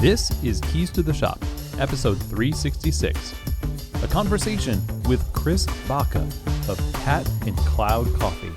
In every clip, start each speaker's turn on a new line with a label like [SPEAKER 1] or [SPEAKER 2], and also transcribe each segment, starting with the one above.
[SPEAKER 1] This is Keys to the Shop, episode 366, a conversation with Chris Baca of Cat and Cloud Coffee.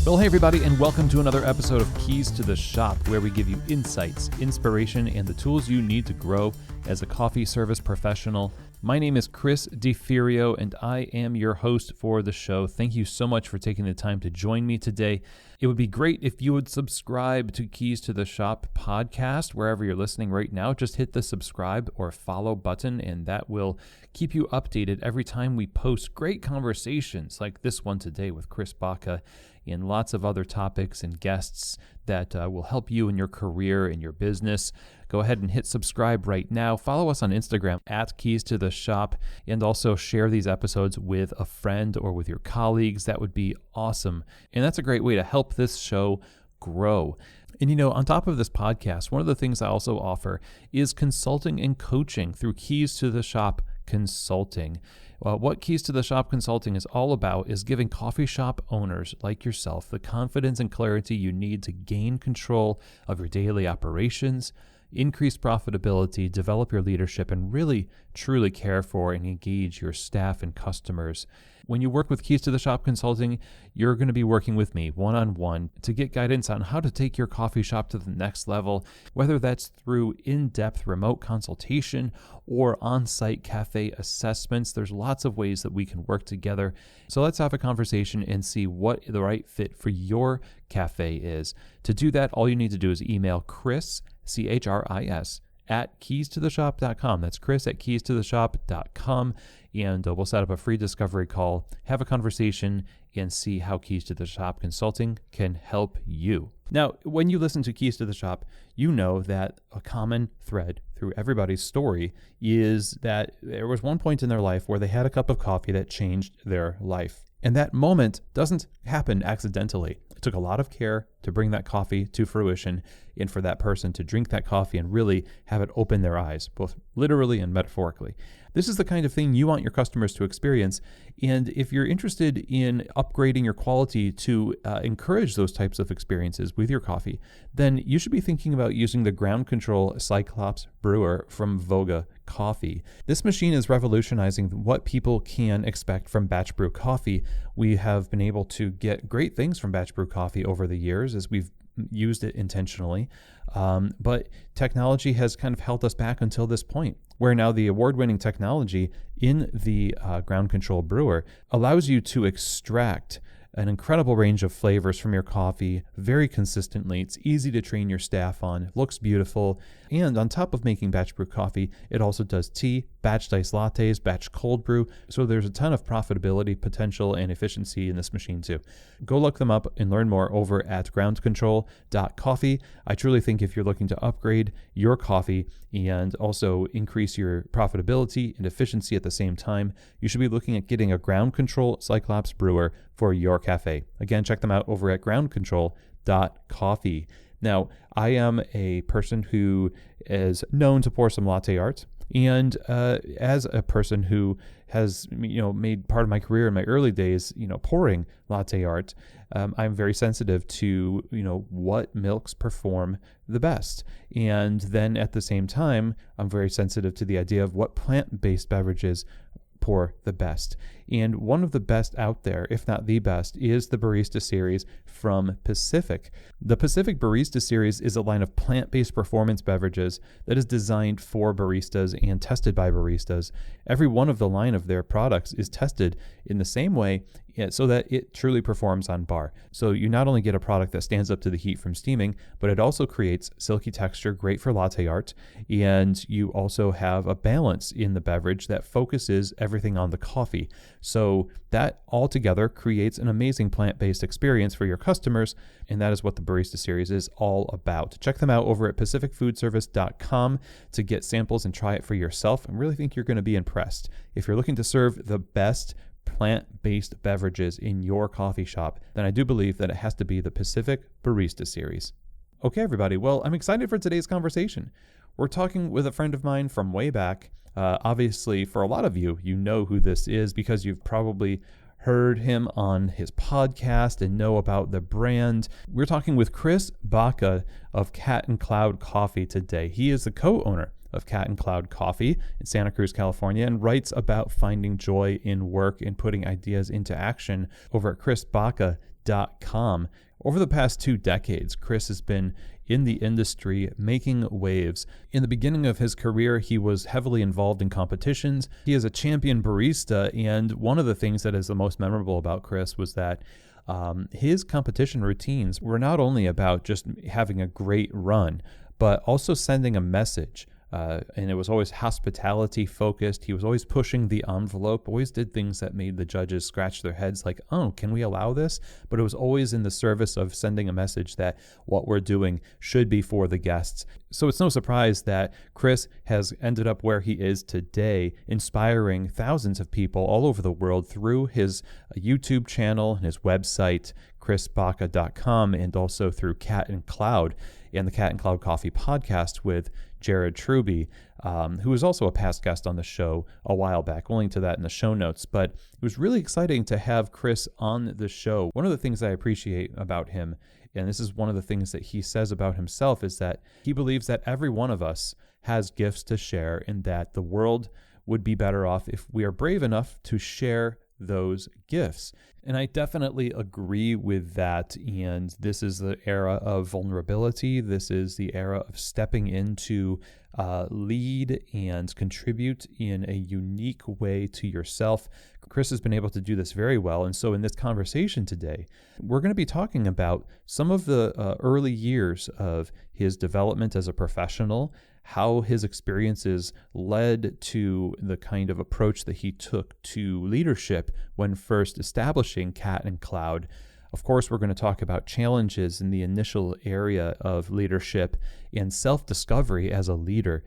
[SPEAKER 1] Well, hey everybody, and welcome to another episode of Keys to the Shop, where we give you insights, inspiration, and the tools you need to grow as a coffee service professional. My name is Chris DeFirio, and I am your host for the show. Thank you so much for taking the time to join me today. It would be great if you would subscribe to Keys to the Shop podcast wherever you're listening right now. Just hit the subscribe or follow button, and that will keep you updated every time we post great conversations like this one today with Chris Baca and lots of other topics and guests that will help you in your career and your business. Go ahead and hit subscribe right now. Follow us on Instagram at Keys to the Shop, and also share these episodes with a friend or with your colleagues. That would be awesome. And that's a great way to help this show grow. And you know, on top of this podcast, one of the things I also offer is consulting and coaching through Keys to the Shop Consulting. What Keys to the Shop Consulting is all about is giving coffee shop owners like yourself the confidence and clarity you need to gain control of your daily operations, increase profitability, develop your leadership, and really, truly care for and engage your staff and customers. When you work with Keys to the Shop Consulting, you're going to be working with me one-on-one to get guidance on how to take your coffee shop to the next level, whether that's through in-depth remote consultation or on-site cafe assessments. There's lots of ways that we can work together. So let's have a conversation and see what the right fit for your cafe is. To do that, all you need to do is email Chris, C-H-R-I-S, at keystotheshop.com. That's Chris at keystotheshop.com. And we'll set up a free discovery call, have a conversation, and see how Keys to the Shop Consulting can help you. Now, when you listen to Keys to the Shop, you know that a common thread through everybody's story is that there was one point in their life where they had a cup of coffee that changed their life. And that moment doesn't happen accidentally. It took a lot of care to bring that coffee to fruition and for that person to drink that coffee and really have it open their eyes, both literally and metaphorically. This is the kind of thing you want your customers to experience. And if you're interested in upgrading your quality to encourage those types of experiences with your coffee, then you should be thinking about using the ground control Cyclops brewer from Voga Coffee. This machine is revolutionizing what people can expect from batch brew coffee. We have been able to get great things from batch brew coffee over the years as we've used it intentionally. But technology has kind of held us back until this point, where now the award-winning technology in the ground control brewer allows you to extract an incredible range of flavors from your coffee very consistently. It's easy to train your staff on, looks beautiful, and on top of making batch brew coffee, it also does tea, batch diced lattes, batch cold brew, so there's a ton of profitability potential and efficiency in this machine too. Go look them up and learn more over at groundcontrol.coffee. I truly think if you're looking to upgrade your coffee and also increase your profitability and efficiency at the same time, you should be looking at getting a ground control Cyclops brewer for your cafe. Again, check them out over at groundcontrol.coffee. Now, I am a person who is known to pour some latte art, and as a person who has made part of my career in my early days, pouring latte art, I'm very sensitive to what milks perform the best, and then at the same time, I'm very sensitive to the idea of what plant-based beverages pour the best. And one of the best out there, if not the best, is the Barista Series from Pacific. The Pacific Barista Series is a line of plant-based performance beverages that is designed for baristas and tested by baristas. Every one of the line of their products is tested in the same way so that it truly performs on bar. So you not only get a product that stands up to the heat from steaming, but it also creates silky texture, great for latte art, and you also have a balance in the beverage that focuses everything on the coffee. So that altogether creates an amazing plant-based experience for your customers, and that is what the Barista Series is all about. Check them out over at pacificfoodservice.com to get samples and try it for yourself. I really think you're going to be impressed. If you're looking to serve the best plant-based beverages in your coffee shop, then I do believe that it has to be the Pacific Barista Series. Okay, everybody. Well, I'm excited for today's conversation. We're talking with a friend of mine from way back. Obviously, for a lot of you, you know who this is because you've probably heard him on his podcast and know about the brand. We're talking with Chris Baca of Cat and Cloud Coffee today. He is the co-owner of Cat and Cloud Coffee in Santa Cruz, California, and writes about finding joy in work and putting ideas into action over at chrisbaca.com. Over the past 2 decades, Chris has been in the industry making waves. In the beginning of his career, he was heavily involved in competitions. He is a champion barista, and one of the things that is the most memorable about Chris was that his competition routines were not only about just having a great run, but also sending a message. And it was always hospitality focused. He was always pushing the envelope, always did things that made the judges scratch their heads like, oh, can we allow this? But it was always in the service of sending a message that what we're doing should be for the guests. So it's no surprise that Chris has ended up where he is today, inspiring thousands of people all over the world through his YouTube channel and his website, chrisbaca.com, and also through Cat and Cloud and the Cat and Cloud Coffee podcast with Jared Truby, who was also a past guest on the show a while back. We'll link to that in the show notes. But it was really exciting to have Chris on the show. One of the things I appreciate about him, and this is one of the things that he says about himself, is that he believes that every one of us has gifts to share and that the world would be better off if we are brave enough to share those gifts. And I definitely agree with that. And this is the era of vulnerability. This is the era of stepping into lead and contribute in a unique way to yourself. Chris has been able to do this very well. And so in this conversation today, we're going to be talking about some of the early years of his development as a professional, how his experiences led to the kind of approach that he took to leadership when first establishing Cat and Cloud. Of course, we're going to talk about challenges in the initial area of leadership and self-discovery as a leader,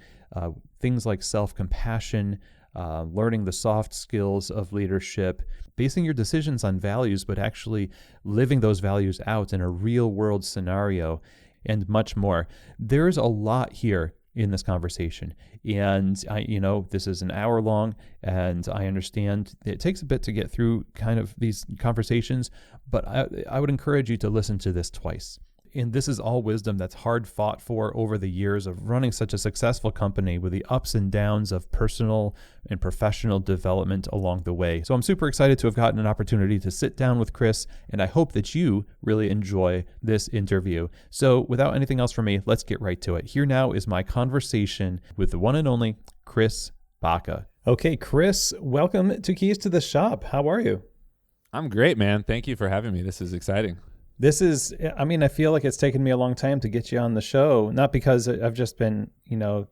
[SPEAKER 1] things like self-compassion, learning the soft skills of leadership, basing your decisions on values, but actually living those values out in a real-world scenario, and much more. There's a lot here in this conversation. And this is an hour long, and I understand it takes a bit to get through kind of these conversations, but I would encourage you to listen to this twice. And this is all wisdom that's hard fought for over the years of running such a successful company with the ups and downs of personal and professional development along the way. So I'm super excited to have gotten an opportunity to sit down with Chris, and I hope that you really enjoy this interview. So without anything else from me, let's get right to it. Here now is my conversation with the one and only Chris Baca. Okay, Chris, welcome to Keys to the Shop. How are you?
[SPEAKER 2] I'm great, man. Thank you for having me. This is exciting.
[SPEAKER 1] I feel like it's taken me a long time to get you on the show, not because I've just been,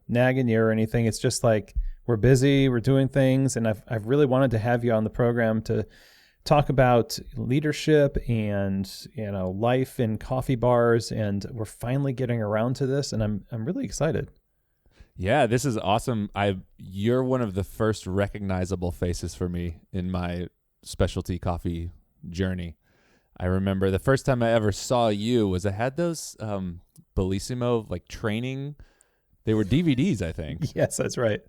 [SPEAKER 1] nagging you or anything. It's just like we're busy, we're doing things, and I've really wanted to have you on the program to talk about leadership and, life in coffee bars, and we're finally getting around to this, and I'm really excited.
[SPEAKER 2] Yeah, this is awesome. You're one of the first recognizable faces for me in my specialty coffee journey. I remember the first time I ever saw you was I had those Bellissimo training. They were DVDs, I think.
[SPEAKER 1] Yes, that's right.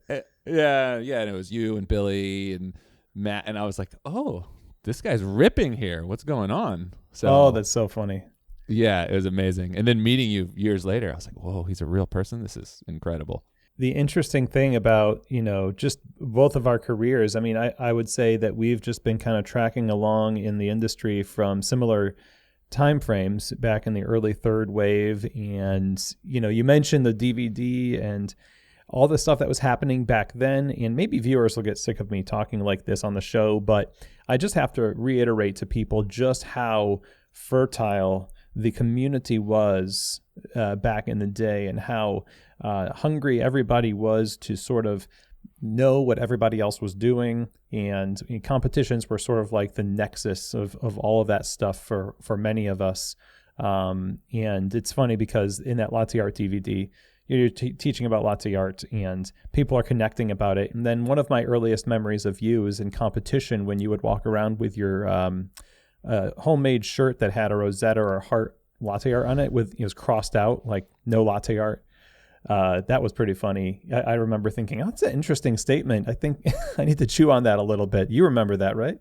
[SPEAKER 2] Yeah, and it was you and Billy and Matt, and I was like, oh, this guy's ripping here. What's going on?
[SPEAKER 1] Oh, that's so funny.
[SPEAKER 2] Yeah, it was amazing. And then meeting you years later, I was like, whoa, he's a real person. This is incredible.
[SPEAKER 1] The interesting thing about, just both of our careers, I would say that we've just been kind of tracking along in the industry from similar time frames back in the early third wave. And, you mentioned the DVD and all the stuff that was happening back then. And maybe viewers will get sick of me talking like this on the show, but I just have to reiterate to people just how fertile the community was back in the day and how hungry everybody was to sort of know what everybody else was doing. And competitions were sort of like the nexus of all of that stuff for many of us. And it's funny because in that latte art DVD, you're teaching about latte art and people are connecting about it. And then one of my earliest memories of you is in competition when you would walk around with your homemade shirt that had a Rosetta or a heart latte art on it it was crossed out like no latte art. That was pretty funny. I remember thinking, oh, that's an interesting statement. I think I need to chew on that a little bit. You remember that, right?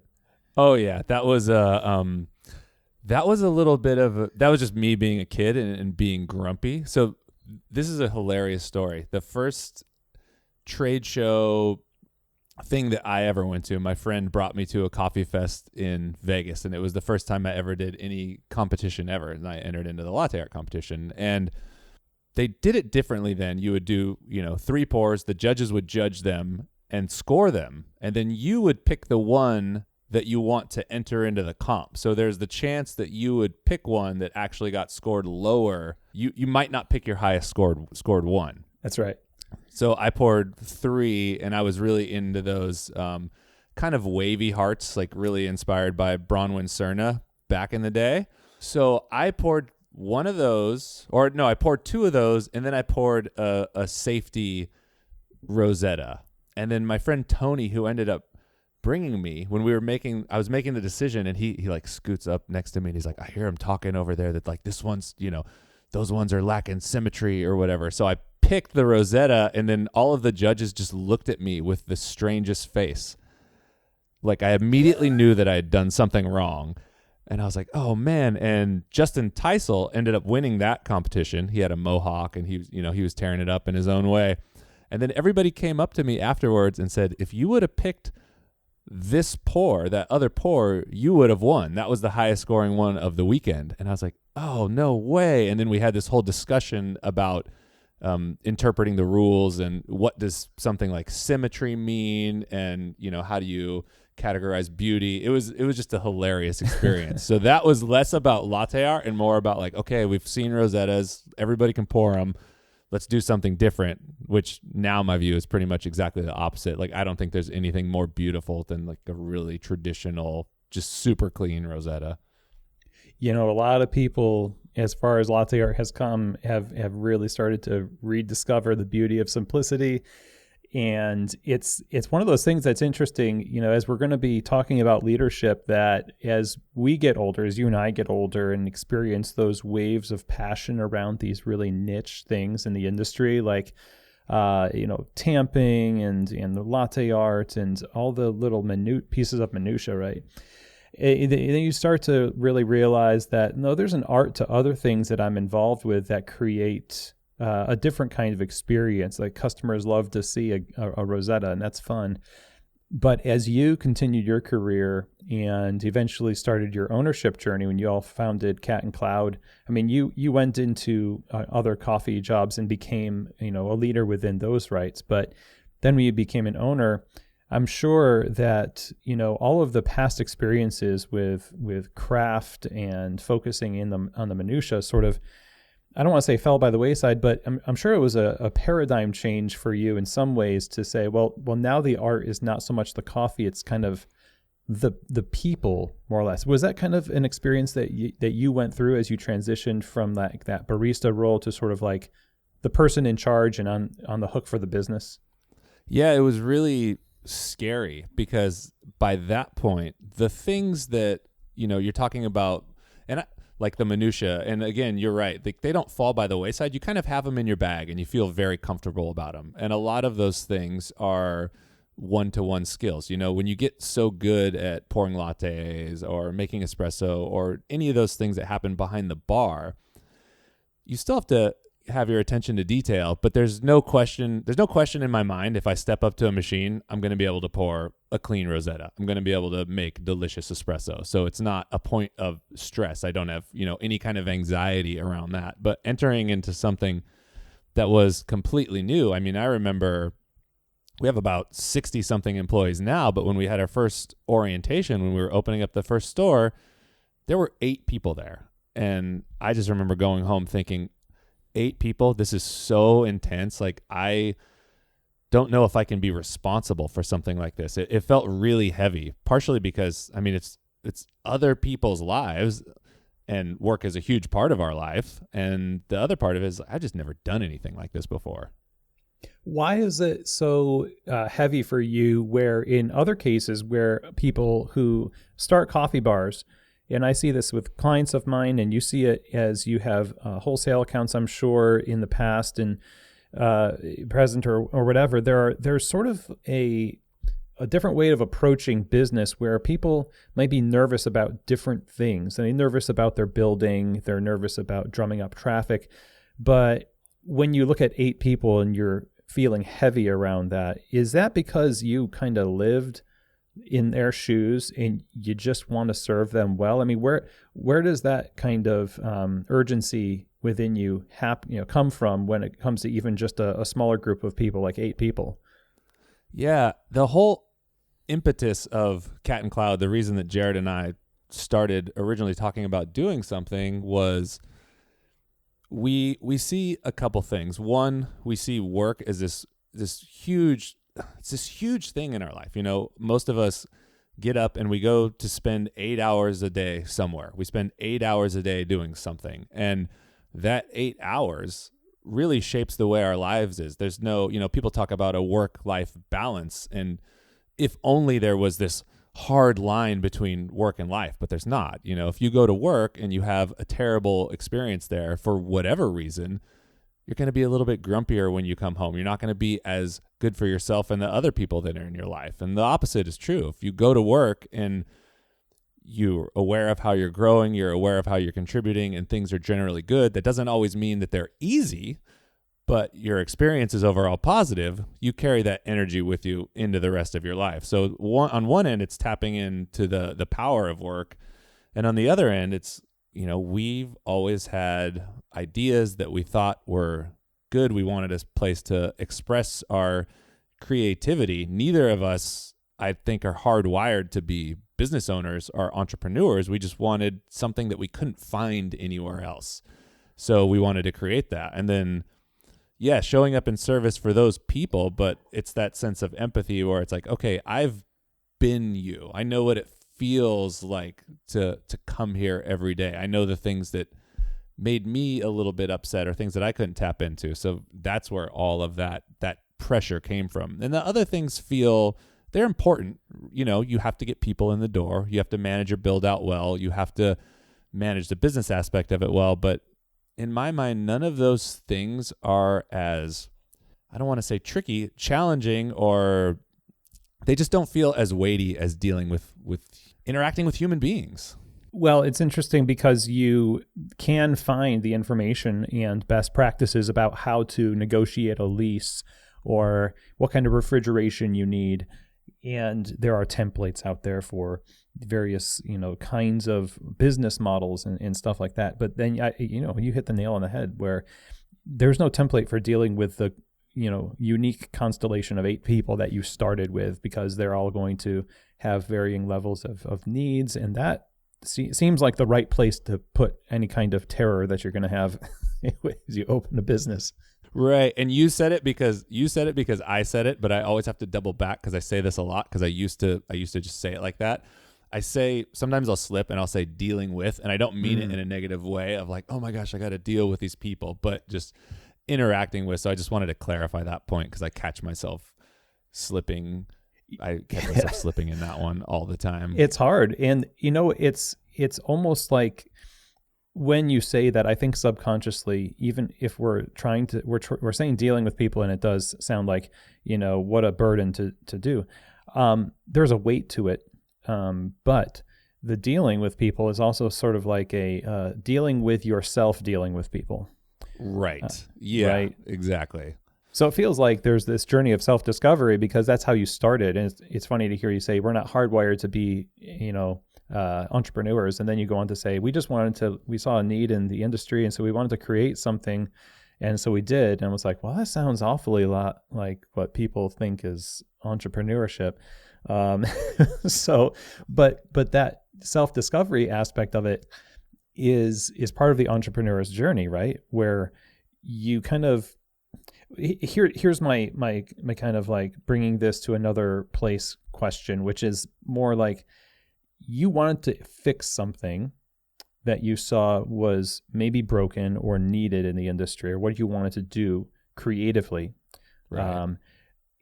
[SPEAKER 2] Oh yeah, that was a little bit of that was just me being a kid and being grumpy. So this is a hilarious story. The first trade show thing that I ever went to, my friend brought me to a coffee fest in Vegas, and it was the first time I ever did any competition ever, and I entered into the latte art competition. And they did it differently then. You would do, 3 pours, the judges would judge them and score them, and then you would pick the one that you want to enter into the comp. So there's the chance that you would pick one that actually got scored lower. You might not pick your highest scored one.
[SPEAKER 3] That's right.
[SPEAKER 2] So I poured 3, and I was really into those kind of wavy hearts, like really inspired by Bronwyn Cerna back in the day. So I poured one of those, or no, I poured 2 of those, and then I poured a safety Rosetta. And then my friend Tony, who ended up bringing me when I was making the decision, and he like scoots up next to me, and he's like, I hear him talking over there that like this one's, those ones are lacking symmetry or whatever. So I picked the Rosetta, and then all of the judges just looked at me with the strangest face. Like I immediately knew that I had done something wrong. And I was like, oh man. And Justin Teisel ended up winning that competition. He had a mohawk, and he was tearing it up in his own way. And then everybody came up to me afterwards and said, if you would have picked this pour, that other pour, you would have won. That was the highest scoring one of the weekend. And I was like, oh, no way. And then we had this whole discussion about interpreting the rules and what does something like symmetry mean, and how do you categorize beauty. It was just a hilarious experience. So that was less about latte art and more about like, okay, we've seen Rosettas, everybody can pour them, let's do something different, which now my view is pretty much exactly the opposite. Like I don't think there's anything more beautiful than like a really traditional, just super clean Rosetta.
[SPEAKER 3] A lot of people, as far as latte art has come, have really started to rediscover the beauty of simplicity. And it's one of those things that's interesting, as we're going to be talking about leadership, that as we get older, as you and I get older and experience those waves of passion around these really niche things in the industry, like, tamping and the latte art and all the little pieces of minutia, right? Then you start to really realize that, no, there's an art to other things that I'm involved with that create a different kind of experience. Like customers love to see a Rosetta, and that's fun. But as you continued your career and eventually started your ownership journey, when you all founded Cat and Cloud, I mean, you went into other coffee jobs and became, a leader within those rights. But then when you became an owner, I'm sure that, all of the past experiences with craft and focusing on the minutia sort of, I don't want to say fell by the wayside, but I'm sure it was a paradigm change for you in some ways to say, well, now the art is not so much the coffee, it's kind of the people, more or less. Was that kind of an experience that you went through as you transitioned from that barista role to sort of like the person in charge and on the hook for the business?
[SPEAKER 2] Yeah, it was really scary because by that point, the things that, you're talking about, and like the minutia, and again, you're right, they don't fall by the wayside. You kind of have them in your bag and you feel very comfortable about them. And a lot of those things are one-to-one skills. When you get so good at pouring lattes or making espresso or any of those things that happen behind the bar, you still have to have your attention to detail, but there's no question in my mind, if I step up to a machine, I'm going to be able to pour a clean Rosetta. I'm going to be able to make delicious espresso. So it's not a point of stress. I don't have, any kind of anxiety around that. But entering into something that was completely new, I mean, I remember we have about 60 something employees now, but when we had our first orientation, when we were opening up the first store, there were 8 people there. And I just remember going home thinking, 8 people, this is so intense. Like, I don't know if I can be responsible for something like this. It felt really heavy, partially because, I mean, it's other people's lives, and work is a huge part of our life. And the other part of it is I've just never done anything like this before.
[SPEAKER 3] Why is it so heavy for you, where in other cases where people who start coffee bars, and I see this with clients of mine, and you see it as you have wholesale accounts, I'm sure, in the past and present or whatever, there's sort of a a different way of approaching business where people might be nervous about different things. They're nervous about their building, they're nervous about drumming up traffic. But when you look at 8 people and you're feeling heavy around that, is that because you kind of lived in their shoes and you just want to serve them well? I mean, where does that kind of urgency within you come from when it comes to even just a smaller group of people, like 8 people?
[SPEAKER 2] Yeah, the whole impetus of Cat and Cloud, the reason that Jared and I started originally talking about doing something was we see a couple things. One, we see work as this huge thing in our life. You know, most of us get up and we go to spend 8 hours a day somewhere. We spend 8 hours a day doing something. And that 8 hours really shapes the way our lives is. There's no, people talk about a work-life balance, and if only there was this hard line between work and life, but there's not. If you go to work and you have a terrible experience there for whatever reason, you're going to be a little bit grumpier when you come home. You're not going to be as good for yourself and the other people that are in your life. And the opposite is true. If you go to work and you're aware of how you're growing, you're aware of how you're contributing, and things are generally good, that doesn't always mean that they're easy, but your experience is overall positive. You carry that energy with you into the rest of your life. So on one end, it's tapping into the power of work. And on the other end, it's, we've always had ideas that we thought were good. We wanted a place to express our creativity. Neither of us, I think, are hardwired to be business owners or entrepreneurs. We just wanted something that we couldn't find anywhere else. So we wanted to create that. And then, yeah, showing up in service for those people, but it's that sense of empathy where it's like, okay, I've been you. I know what it feels like to come here every day. I know the things that made me a little bit upset or things that I couldn't tap into. So that's where all of that pressure came from. And the other things they're important. You have to get people in the door. You have to manage your build out well. You have to manage the business aspect of it well. But in my mind, none of those things are as, I don't want to say tricky, challenging, or they just don't feel as weighty as dealing with interacting with human beings.
[SPEAKER 3] Well, it's interesting because you can find the information and best practices about how to negotiate a lease or what kind of refrigeration you need. And there are templates out there for various, kinds of business models and stuff like that. But then, you hit the nail on the head where there's no template for dealing with the, unique constellation of 8 people that you started with, because they're all going to have varying levels of needs. And that seems like the right place to put any kind of terror that you're going to have as you open a business.
[SPEAKER 2] Right. And you said it because I said it, but I always have to double back because I say this a lot because I used to just say it like that. I say, sometimes I'll slip and I'll say dealing with, and I don't mean it in a negative way of like, oh my gosh, I got to deal with these people, but just interacting with. So I just wanted to clarify that point because I catch myself slipping. I catch myself slipping in that one all the time.
[SPEAKER 3] It's hard. And, it's almost like, when you say that, I think subconsciously, even if we're saying dealing with people, and it does sound like, what a burden to do. There's a weight to it. But the dealing with people is also sort of like a dealing with yourself, dealing with people.
[SPEAKER 2] Right. Yeah, right. Exactly.
[SPEAKER 3] So it feels like there's this journey of self-discovery because that's how you started. And it's funny to hear you say, we're not hardwired to be, entrepreneurs. And then you go on to say, we saw a need in the industry. And so we wanted to create something. And so we did. And I was like, well, that sounds awfully a lot like what people think is entrepreneurship. But that self-discovery aspect of it is part of the entrepreneur's journey, right? Where you kind of, here's my kind of like bringing this to another place question, which is more like, you wanted to fix something that you saw was maybe broken or needed in the industry, or what you wanted to do creatively. Right.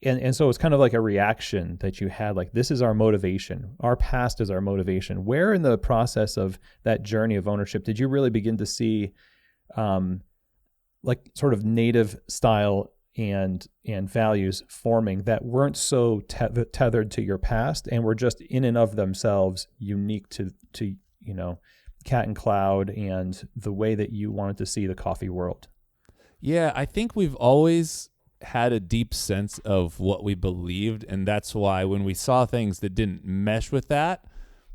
[SPEAKER 3] And so it's kind of like a reaction that you had, like, this is our motivation. Our past is our motivation. Where in the process of that journey of ownership did you really begin to see like sort of native style and values forming that weren't so tethered to your past and were just in and of themselves unique to Cat and Cloud and the way that you wanted to see the coffee world?
[SPEAKER 2] Yeah, I think we've always had a deep sense of what we believed, and that's why when we saw things that didn't mesh with that,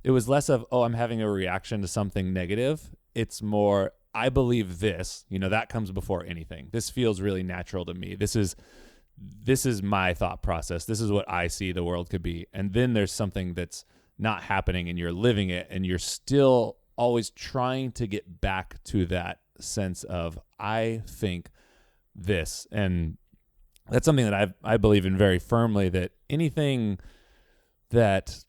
[SPEAKER 2] it was less of, oh, I'm having a reaction to something negative. It's more, I believe this, that comes before anything. This feels really natural to me. This is my thought process. This is what I see the world could be. And then there's something that's not happening and you're living it and you're still always trying to get back to that sense of, I think this. And that's something that I believe in very firmly, that anything that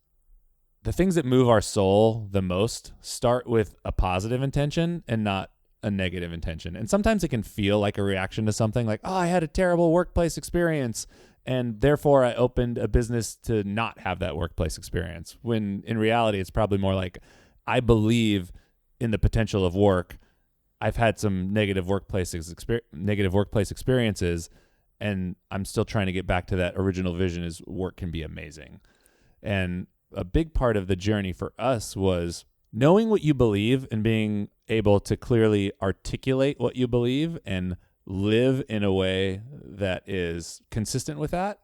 [SPEAKER 2] the things that move our soul the most start with a positive intention and not a negative intention. And sometimes it can feel like a reaction to something like, oh, I had a terrible workplace experience and therefore I opened a business to not have that workplace experience. When in reality, it's probably more like, I believe in the potential of work. I've had some negative workplace experiences, and I'm still trying to get back to that original vision is work can be amazing. And a big part of the journey for us was knowing what you believe and being able to clearly articulate what you believe and live in a way that is consistent with that.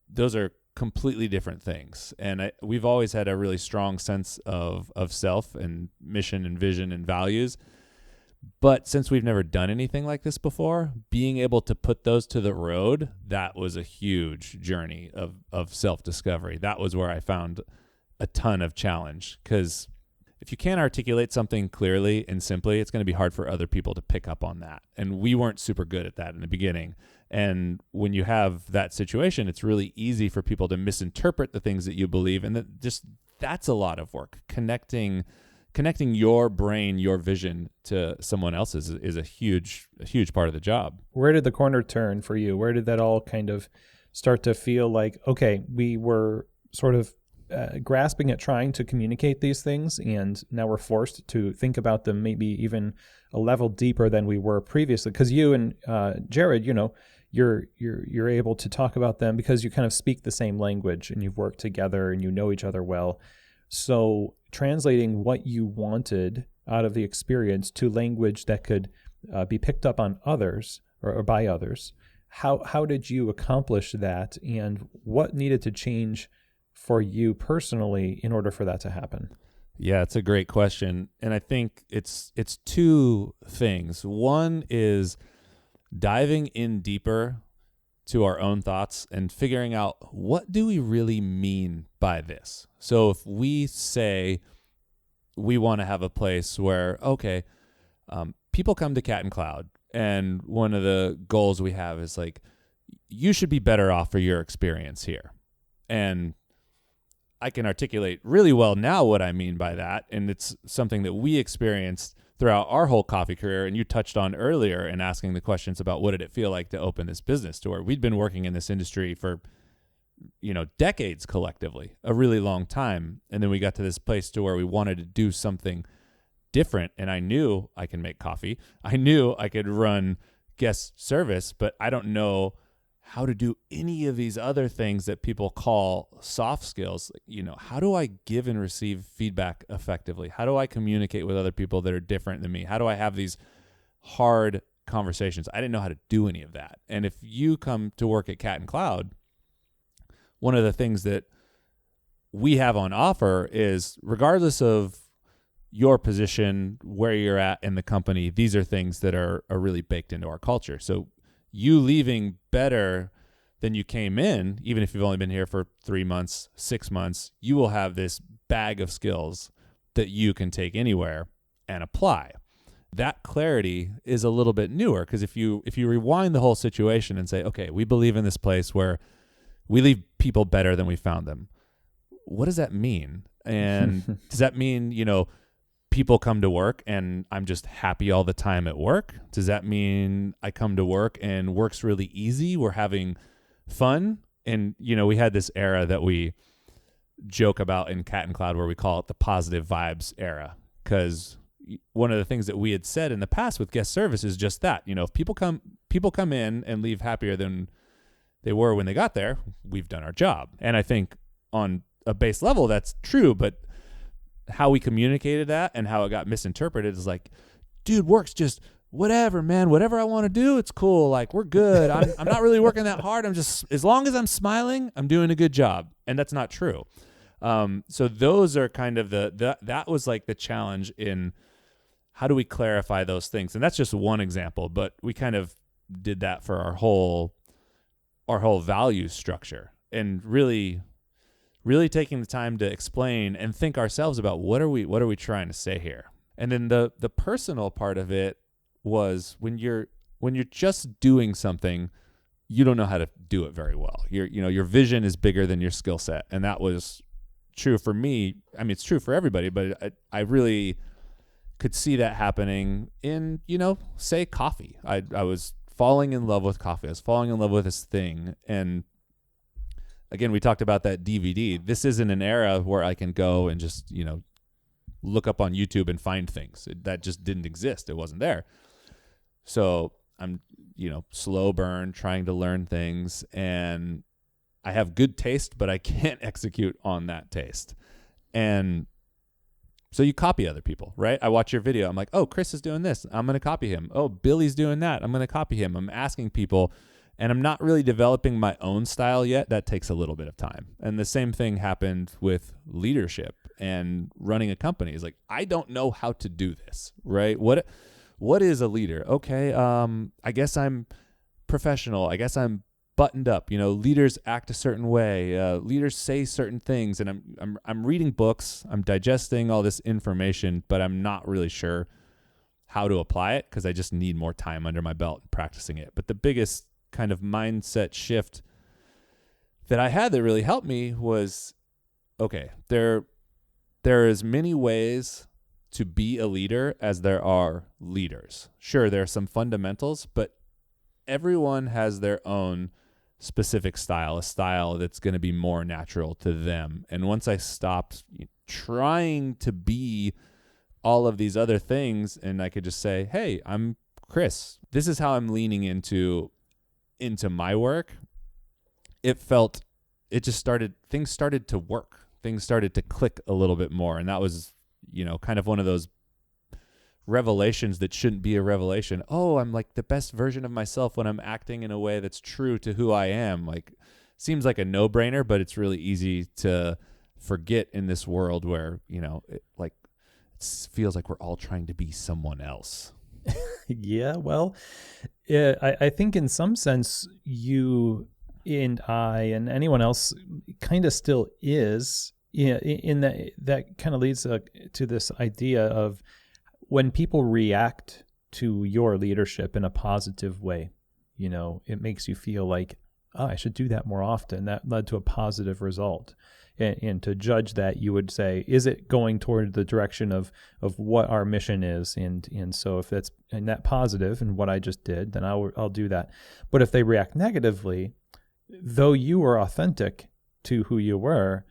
[SPEAKER 2] Those are completely different things. And we've always had a really strong sense of self and mission and vision and values. But since we've never done anything like this before, being able to put those to the road, that was a huge journey of self-discovery. That was where I found a ton of challenge, because if you can't articulate something clearly and simply, it's going to be hard for other people to pick up on that. And we weren't super good at that in the beginning. And when you have that situation, it's really easy for people to misinterpret the things that you believe. And that's a lot of work. Connecting your brain, your vision to someone else's is a huge part of the job.
[SPEAKER 3] Where did the corner turn for you? Where did that all kind of start to feel like, okay, we were sort of grasping at trying to communicate these things, and now we're forced to think about them maybe even a level deeper than we were previously? Because you and Jared, you're able to talk about them because you kind of speak the same language and you've worked together and you know each other well. So translating what you wanted out of the experience to language that could be picked up on others or by others, how did you accomplish that, and what needed to change for you personally in order for that to happen?
[SPEAKER 2] Yeah, it's a great question. And I think it's two things. One is diving in deeper to our own thoughts and figuring out, what do we really mean by this? So if we say we want to have a place where, people come to Cat and Cloud, and one of the goals we have is like, you should be better off for your experience here. And I can articulate really well now what I mean by that. And it's something that we experienced throughout our whole coffee career. And you touched on earlier in asking the questions about what did it feel like to open this business, to where we'd been working in this industry for, decades collectively, a really long time. And then we got to this place to where we wanted to do something different. And I knew I can make coffee. I knew I could run guest service, but I don't know how to do any of these other things that people call soft skills. How do I give and receive feedback effectively? How do I communicate with other people that are different than me? How do I have these hard conversations? I didn't know how to do any of that. And if you come to work at Cat and Cloud, one of the things that we have on offer is, regardless of your position, where you're at in the company, these are things that are really baked into our culture. So you leaving better than you came in, even if you've only been here for 3 months, 6 months, you will have this bag of skills that you can take anywhere and apply. That clarity is a little bit newer, because if you rewind the whole situation and say, okay, we believe in this place where we leave people better than we found them. What does that mean? And does that mean, people come to work and I'm just happy all the time at work? Does that mean I come to work and work's really easy? We're having fun. And, we had this era that we joke about in Cat and Cloud where we call it the positive vibes era. Because one of the things that we had said in the past with guest service is just that, if people come people come in and leave happier than they were when they got there, we've done our job. And I think on a base level, that's true, but how we communicated that and how it got misinterpreted is like, dude, work's just whatever, man, whatever I want to do, it's cool. Like, we're good. I'm not really working that hard. I'm just, as long as I'm smiling, I'm doing a good job. And that's not true. So those are kind of that was like the challenge in how do we clarify those things? And that's just one example, but we kind of did that for our whole value structure, and really taking the time to explain and think ourselves about what are we trying to say here. And then the personal part of it was when you're just doing something, you don't know how to do it very well. Your vision is bigger than your skill set. And that was true for me. I mean, it's true for everybody, but I really could see that happening in, say coffee. I was falling in love with coffee. I was falling in love with this thing. And again, we talked about that DVD. This isn't an era where I can go and just, look up on YouTube and find things. That just didn't exist. It wasn't there. So I'm, slow burn, trying to learn things, and I have good taste, but I can't execute on that taste. And so you copy other people, right? I watch your video. I'm like, oh, Chris is doing this. I'm going to copy him. Oh, Billy's doing that. I'm going to copy him. I'm asking people, and I'm not really developing my own style yet. That takes a little bit of time. And the same thing happened with leadership and running a company. It's like, I don't know how to do this, right? What is a leader? Okay, I guess I'm professional. I guess I'm buttoned up. Leaders act a certain way. Leaders say certain things, and I'm reading books. I'm digesting all this information, but I'm not really sure how to apply it because I just need more time under my belt practicing it. But the biggest kind of mindset shift that I had that really helped me was, okay, there are as many ways to be a leader as there are leaders. Sure, there are some fundamentals, but everyone has their own specific style, a style that's going to be more natural to them. And once I stopped trying to be all of these other things, and I could just say, hey, I'm Chris. This is how I'm leaning into my work. Things started to work. Things started to click a little bit more. And that was, kind of one of those revelations that shouldn't be a revelation. Oh, I'm like the best version of myself when I'm acting in a way that's true to who I am. Like, seems like a no-brainer, but it's really easy to forget in this world where, it feels like we're all trying to be someone else.
[SPEAKER 3] Yeah, well, I think in some sense you and I and anyone else kind of still is. Yeah, in that kind of leads to this idea of when people react to your leadership in a positive way, it makes you feel like, oh, I should do that more often. That led to a positive result. And to judge that, you would say, is it going toward the direction of what our mission is? And so if that's in that positive and what I just did, then I'll do that. But if they react negatively, though you were authentic to who you were,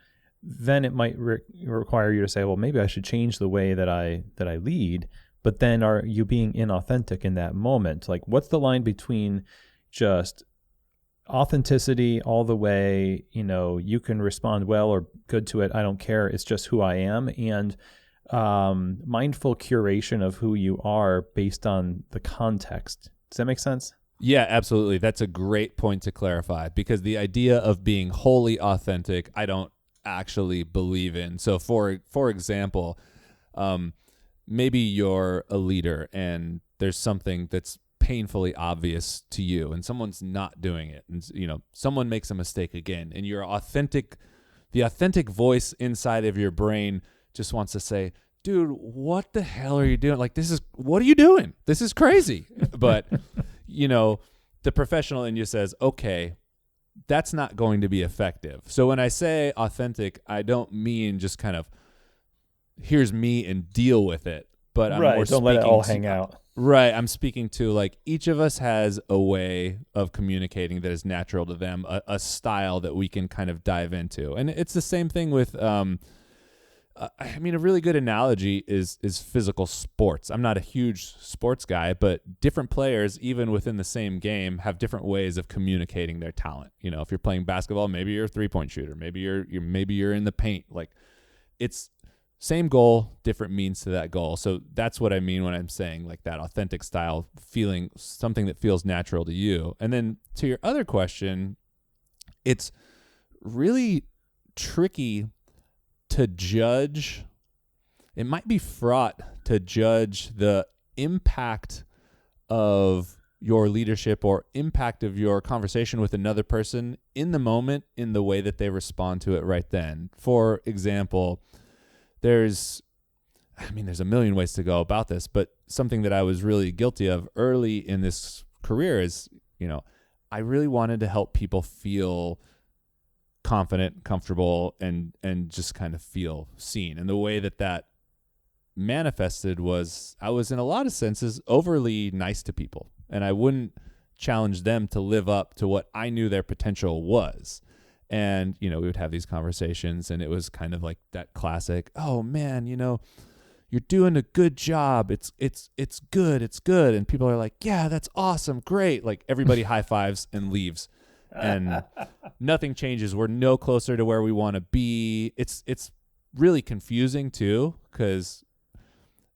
[SPEAKER 3] then it might require you to say, well, maybe I should change the way that I lead. But then are you being inauthentic in that moment? Like, what's the line between just authenticity all the way, you can respond well or good to it, I don't care, it's just who I am, and mindful curation of who you are based on the context. Does that make sense?
[SPEAKER 2] Yeah, absolutely. That's a great point to clarify, because the idea of being wholly authentic, I don't actually believe in. So for example, maybe you're a leader and there's something that's painfully obvious to you and someone's not doing it, and someone makes a mistake again, and the authentic voice inside of your brain just wants to say, dude, what the hell are you doing? Like, what are you doing? This is crazy. But the professional in you says, okay, that's not going to be effective. So when I say authentic, I don't mean just kind of here's me and deal with it, but I'm more
[SPEAKER 3] don't let it all hang out.
[SPEAKER 2] Right. I'm speaking to, like, each of us has a way of communicating that is natural to them, a style that we can kind of dive into. And it's the same thing with I mean, a really good analogy is physical sports. I'm not a huge sports guy, but different players, even within the same game, have different ways of communicating their talent. You know, if you're playing basketball, maybe you're a 3-point shooter, maybe you're in the paint. Like, it's same goal, different means to that goal. So that's what I mean when I'm saying like that authentic style, feeling something that feels natural to you. And then to your other question, it's really tricky to judge. It might be fraught to judge the impact of your leadership or impact of your conversation with another person in the moment in the way that they respond to it right then. For example, there's a million ways to go about this, but something that I was really guilty of early in this career is, I really wanted to help people feel confident, comfortable, and just kind of feel seen. And the way that manifested was I was in a lot of senses overly nice to people, and I wouldn't challenge them to live up to what I knew their potential was. And, we would have these conversations, and it was kind of like that classic, oh man, you're doing a good job. It's good. It's good. And people are like, yeah, that's awesome. Great. Like everybody high fives and leaves. And nothing changes. We're no closer to where we want to be. It's really confusing too, because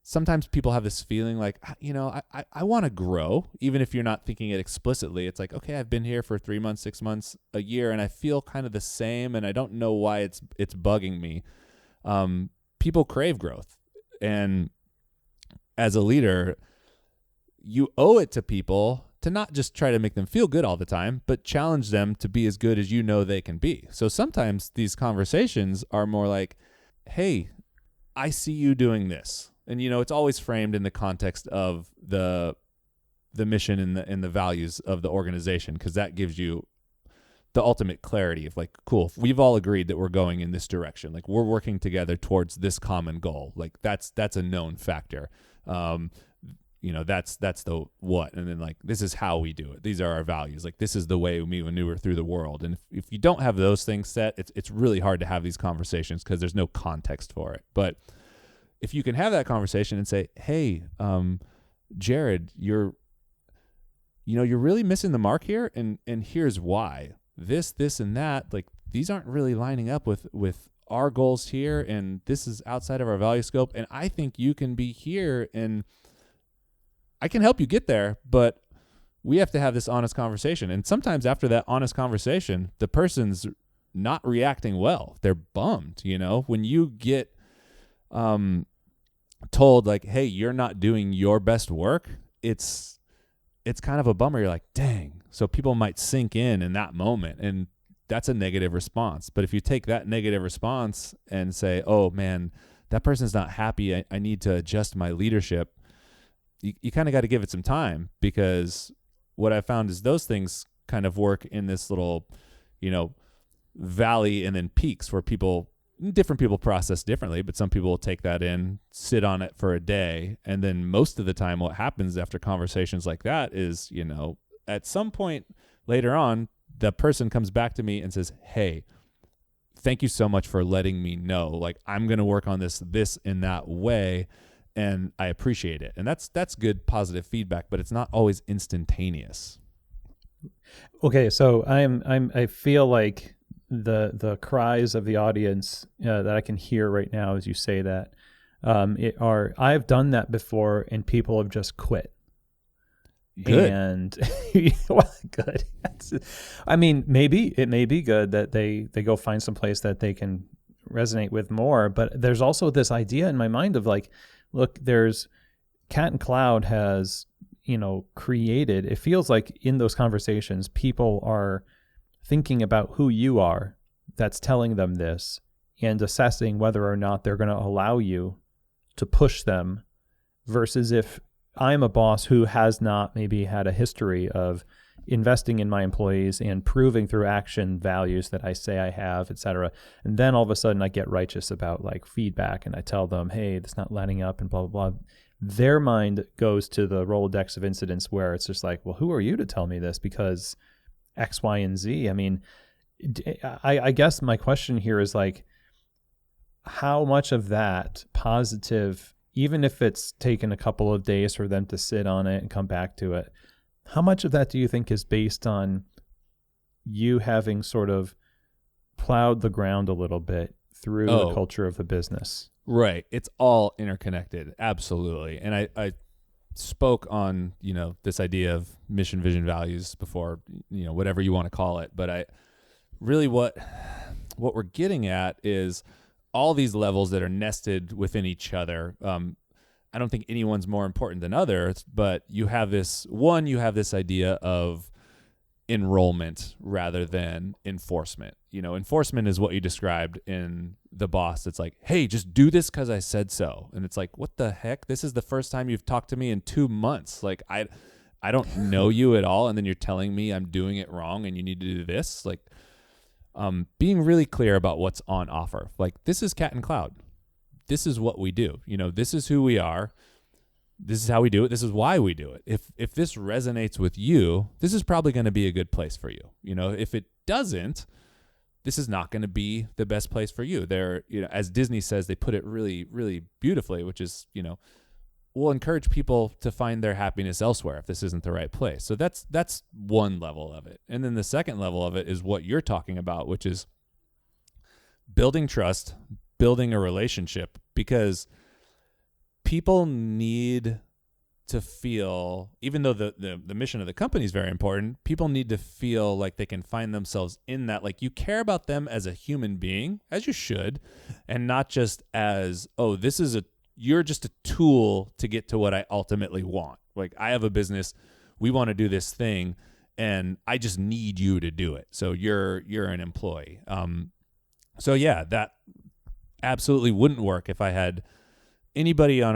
[SPEAKER 2] sometimes people have this feeling like, I want to grow, even if you're not thinking it explicitly. It's like, okay, I've been here for 3 months, 6 months, a year, and I feel kind of the same, and I don't know why it's bugging me. People crave growth, and as a leader, you owe it to people to not just try to make them feel good all the time, but challenge them to be as good as they can be. So sometimes these conversations are more like, hey, I see you doing this. And, it's always framed in the context of the mission and the values of the organization, because that gives you the ultimate clarity of like, cool, we've all agreed that we're going in this direction. Like we're working together towards this common goal. Like that's a known factor. That's the what. And then like, this is how we do it. These are our values. Like this is the way we maneuver through the world. And if you don't have those things set, it's really hard to have these conversations because there's no context for it. But if you can have that conversation and say, hey, Jared, you're really missing the mark here. And here's why. This, and that, like these aren't really lining up with our goals here. And this is outside of our value scope. And I think you can be here and I can help you get there, but we have to have this honest conversation. And sometimes after that honest conversation, the person's not reacting well. They're bummed, when you get told like, hey, you're not doing your best work, it's kind of a bummer. You're like, dang. So people might sink in that moment, and that's a negative response. But if you take that negative response and say, oh man, that person's not happy, I need to adjust my leadership, you kind of got to give it some time, because what I found is those things kind of work in this little, valley and then peaks where different people process differently, but some people will take that in, sit on it for a day. And then most of the time what happens after conversations like that is, at some point later on, the person comes back to me and says, hey, thank you so much for letting me know, like I'm going to work on this in that way. And I appreciate it. And that's good, positive feedback, but it's not always instantaneous.
[SPEAKER 3] Okay. So I feel like the cries of the audience that I can hear right now as you say that I've done that before, and people have just quit.
[SPEAKER 2] Good.
[SPEAKER 3] And well, good. Maybe it may be good that they go find some place that they can resonate with more. But there's also this idea in my mind of like, look, there's Cat and Cloud has, created, it feels like in those conversations, people are thinking about who you are that's telling them this and assessing whether or not they're going to allow you to push them, versus if I'm a boss who has not maybe had a history of investing in my employees and proving through action values that I say I have, et cetera. And then all of a sudden I get righteous about like feedback and I tell them, hey, that's not lining up and blah, blah, blah. Their mind goes to the Rolodex of incidents where it's just like, well, who are you to tell me this? Because X, Y, and Z. I mean, I guess my question here is like, how much of that positive, even if it's taken a couple of days for them to sit on it and come back to it, how much of that do you think is based on you having sort of plowed the ground a little bit through the culture of the business?
[SPEAKER 2] Right. It's all interconnected. Absolutely. And I spoke on, this idea of mission, vision, values before, whatever you want to call it. But I really what we're getting at is all these levels that are nested within each other. I don't think anyone's more important than others, but you have this idea of enrollment rather than enforcement. Enforcement is what you described in The Boss. It's like, hey, just do this because I said so. And it's like, what the heck? This is the first time you've talked to me in 2 months. Like, I don't know you at all. And then you're telling me I'm doing it wrong and you need to do this. Like, being really clear about what's on offer. Like, this is Cat and Cloud. This is what we do. This is who we are. This is how we do it. This is why we do it. If this resonates with you, this is probably going to be a good place for you. If it doesn't, this is not going to be the best place for you. There, as Disney says, they put it really, really beautifully, which is, we'll encourage people to find their happiness elsewhere if this isn't the right place. So that's one level of it. And then the second level of it is what you're talking about, which is building trust, building a relationship, because people need to feel, even though the mission of the company is very important, people need to feel like they can find themselves in that. Like, you care about them as a human being, as you should, and not just as, you're just a tool to get to what I ultimately want. Like, I have a business, we want to do this thing, and I just need you to do it. So you're an employee. So yeah, that absolutely wouldn't work if I had anybody on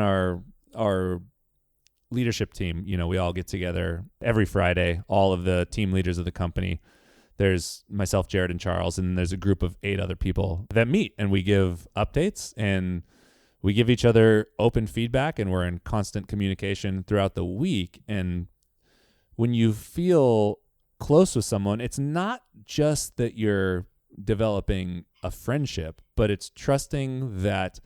[SPEAKER 2] our leadership team. We all get together every Friday, all of the team leaders of the company. There's myself, Jared, and Charles, and there's a group of 8 other people that meet, and we give updates, and we give each other open feedback, and we're in constant communication throughout the week. And when you feel close with someone, it's not just that you're developing a friendship, but it's trusting that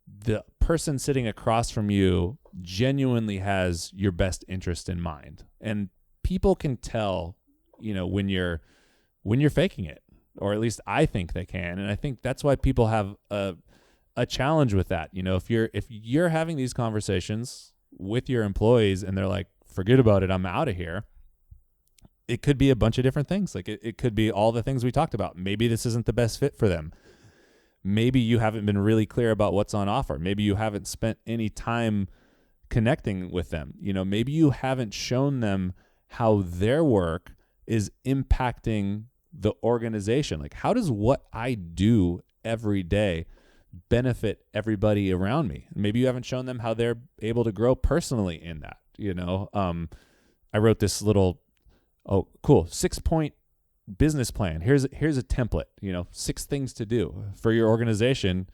[SPEAKER 2] the person sitting across from you genuinely has your best interest in mind. And people can tell, when you're faking it, or at least I think they can. And I think that's why people have a challenge with that. If you're having these conversations with your employees and they're like, forget about it, I'm out of here, it could be a bunch of different things. Like, it could be all the things we talked about. Maybe this isn't the best fit for them. Maybe you haven't been really clear about what's on offer. Maybe you haven't spent any time connecting with them. Maybe you haven't shown them how their work is impacting the organization. Like, how does what I do every day benefit everybody around me? Maybe you haven't shown them how they're able to grow personally in that. I wrote this little, 6-point business plan. Here's a template, 6 things to do for your organization.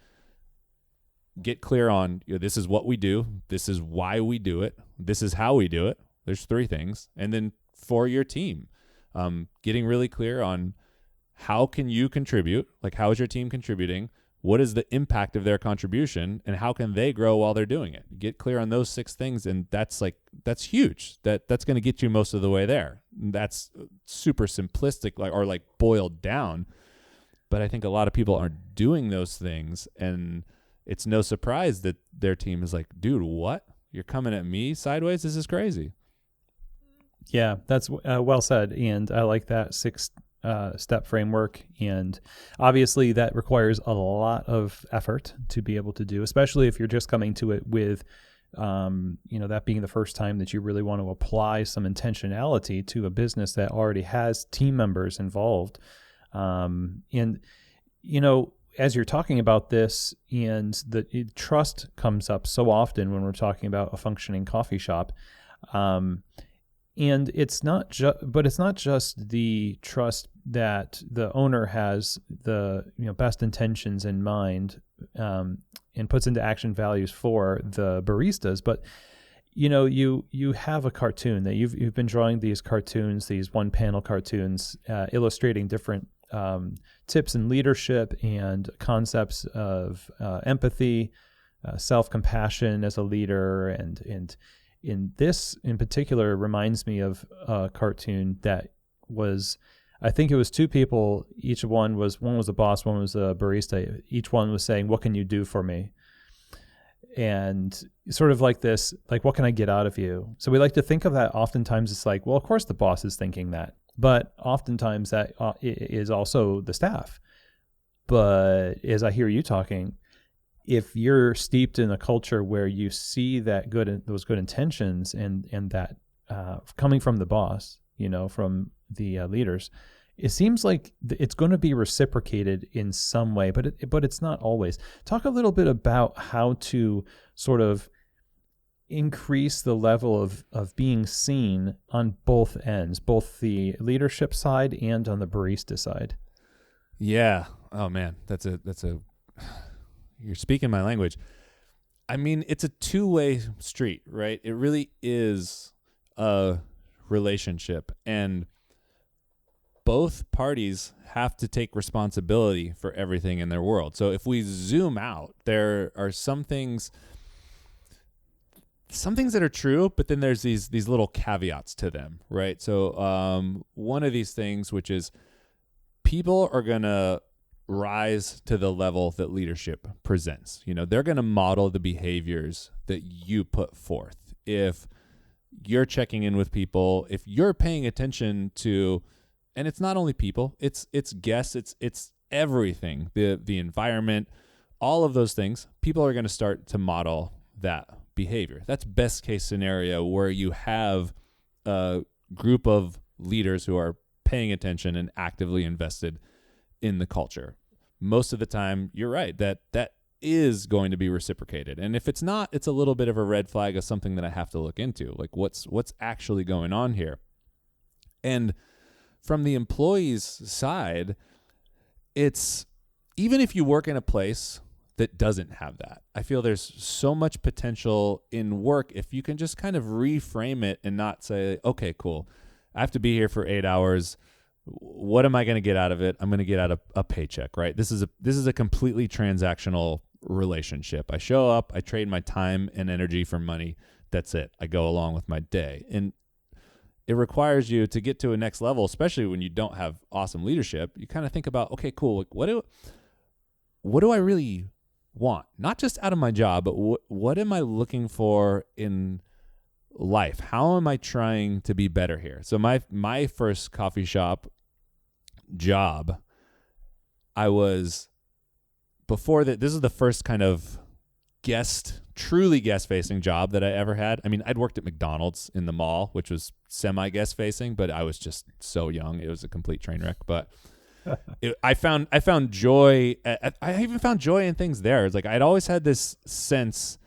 [SPEAKER 2] Get clear on, this is what we do. This is why we do it. This is how we do it. There's 3 things. And then for your team, getting really clear on how can you contribute? Like, how is your team contributing? What is the impact of their contribution, and how can they grow while they're doing it? Get clear on those 6 things, and that's huge. That's going to get you most of the way there. That's super simplistic, or boiled down. But I think a lot of people aren't doing those things, and it's no surprise that their team is like, dude, what? You're coming at me sideways? This is crazy.
[SPEAKER 3] Yeah, that's well said. And I like that 6-step framework. And obviously that requires a lot of effort to be able to do, especially if you're just coming to it with, that being the first time that you really want to apply some intentionality to a business that already has team members involved. As you're talking about this, and the trust comes up so often when we're talking about a functioning coffee shop. And it's not just the trust that the owner has the best intentions in mind, and puts into action values for the baristas, but you have a cartoon that you've been drawing these cartoons, these 1-panel cartoons, illustrating different tips in leadership and concepts of empathy, self-compassion as a leader, and in this in particular reminds me of a cartoon that was, I think it was two people. One was a boss, one was a barista. Each one was saying, "What can you do for me?" And sort of like this, like, what can I get out of you? So we like to think of that. Oftentimes it's like, well, of course the boss is thinking that, but oftentimes that is also the staff. But as I hear you talking, if you're steeped in a culture where you see that those good intentions and that coming from the boss, from the leaders, it seems like it's going to be reciprocated in some way, but it's not always. Talk a little bit about how to sort of increase the level of being seen on both ends, both the leadership side and on the barista side.
[SPEAKER 2] Yeah. Oh man, that's a you're speaking my language. I mean, it's a two-way street, right? It really is a relationship, and both parties have to take responsibility for everything in their world. So if we zoom out, there are some things that are true, but then there's these little caveats to them, right? So one of these things, which is people are going to rise to the level that leadership presents. They're going to model the behaviors that you put forth. If you're checking in with people, if you're paying attention to, and it's not only people, it's guests, it's everything, the environment, all of those things, people are going to start to model that behavior. That's best case scenario, where you have a group of leaders who are paying attention and actively invested in the culture. Most of the time, you're right, that is going to be reciprocated. And if it's not, it's a little bit of a red flag of something that I have to look into. Like what's actually going on here? And from the employee's side, it's, even if you work in a place that doesn't have that, I feel there's so much potential in work if you can just kind of reframe it and not say, okay, cool, I have to be here for 8 hours. What am I going to get out of it? I'm going to get out a paycheck, right? This is a completely transactional relationship. I show up, I trade my time and energy for money. That's it. I go along with my day. And it requires you to get to a next level, especially when you don't have awesome leadership. You kind of think about, okay, cool. Like, what do I really want? Not just out of my job, but what am I looking for in life? How am I trying to be better here? So my first coffee shop job, I was, before that, this is the first kind of truly guest facing job that I ever had. I mean, I'd worked at McDonald's in the mall, which was semi guest facing, but I was just so young. It was a complete train wreck, but I found joy. I even found joy in things there. It's like, I'd always had this sense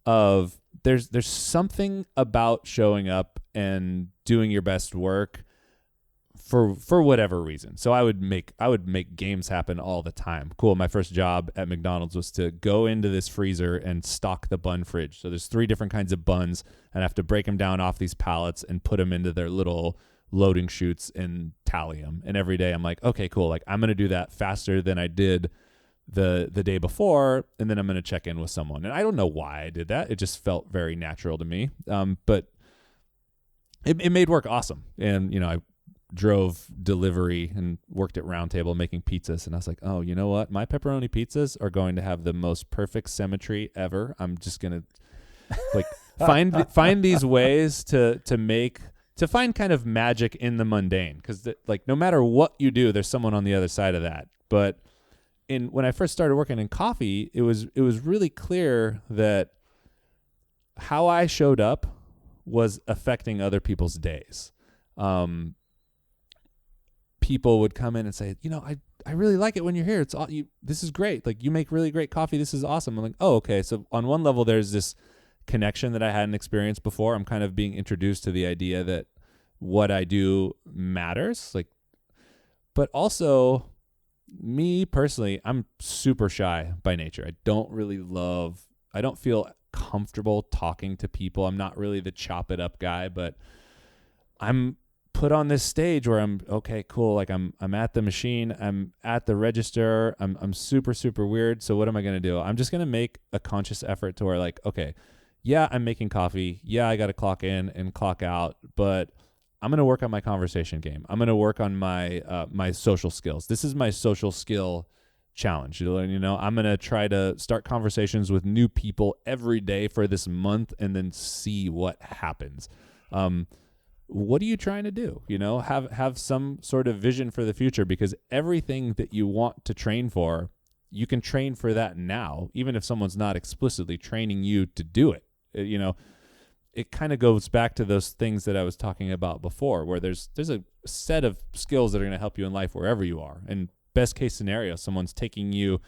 [SPEAKER 2] of there's something about showing up and doing your best work for whatever reason. So I would make games happen all the time. Cool. My first job at McDonald's was to go into this freezer and stock the bun fridge. So there's 3 different kinds of buns, and I have to break them down off these pallets and put them into their little loading chutes and tally them. And every day I'm like, okay, cool. Like, I'm going to do that faster than I did the day before, and then I'm going to check in with someone. And I don't know why I did that. It just felt very natural to me. But it made work awesome. And, I drove delivery and worked at Round Table making pizzas. And I was like, oh, you know what? My pepperoni pizzas are going to have the most perfect symmetry ever. I'm just going to like find these ways to find kind of magic in the mundane. Because like, no matter what you do, there's someone on the other side of that. But when I first started working in coffee, it was really clear that how I showed up was affecting other people's days. People would come in and say, I really like it when you're here. This is great. Like, you make really great coffee. This is awesome. I'm like, oh, okay. So on one level, there's this connection that I hadn't experienced before. I'm kind of being introduced to the idea that what I do matters. Like, but also, me personally, I'm super shy by nature. I don't feel comfortable talking to people. I'm not really the chop it up guy, but I'm put on this stage where I'm okay, cool. Like I'm at the machine, I'm at the register, I'm super, super weird. So what am I going to do? I'm just going to make a conscious effort to where like, okay, yeah, I'm making coffee. Yeah, I got to clock in and clock out, but I'm going to work on my conversation game. I'm going to work on my, my social skills. This is my social skill challenge. You know, I'm going to try to start conversations with new people every day for this month and then see what happens. What are you trying to do? You know, have some sort of vision for the future, because everything that you want to train for, you can train for that now, even if someone's not explicitly training you to do it. You know, it kind of goes back to those things that I was talking about before, where there's a set of skills that are going to help you in life wherever you are. And best case scenario, someone's taking you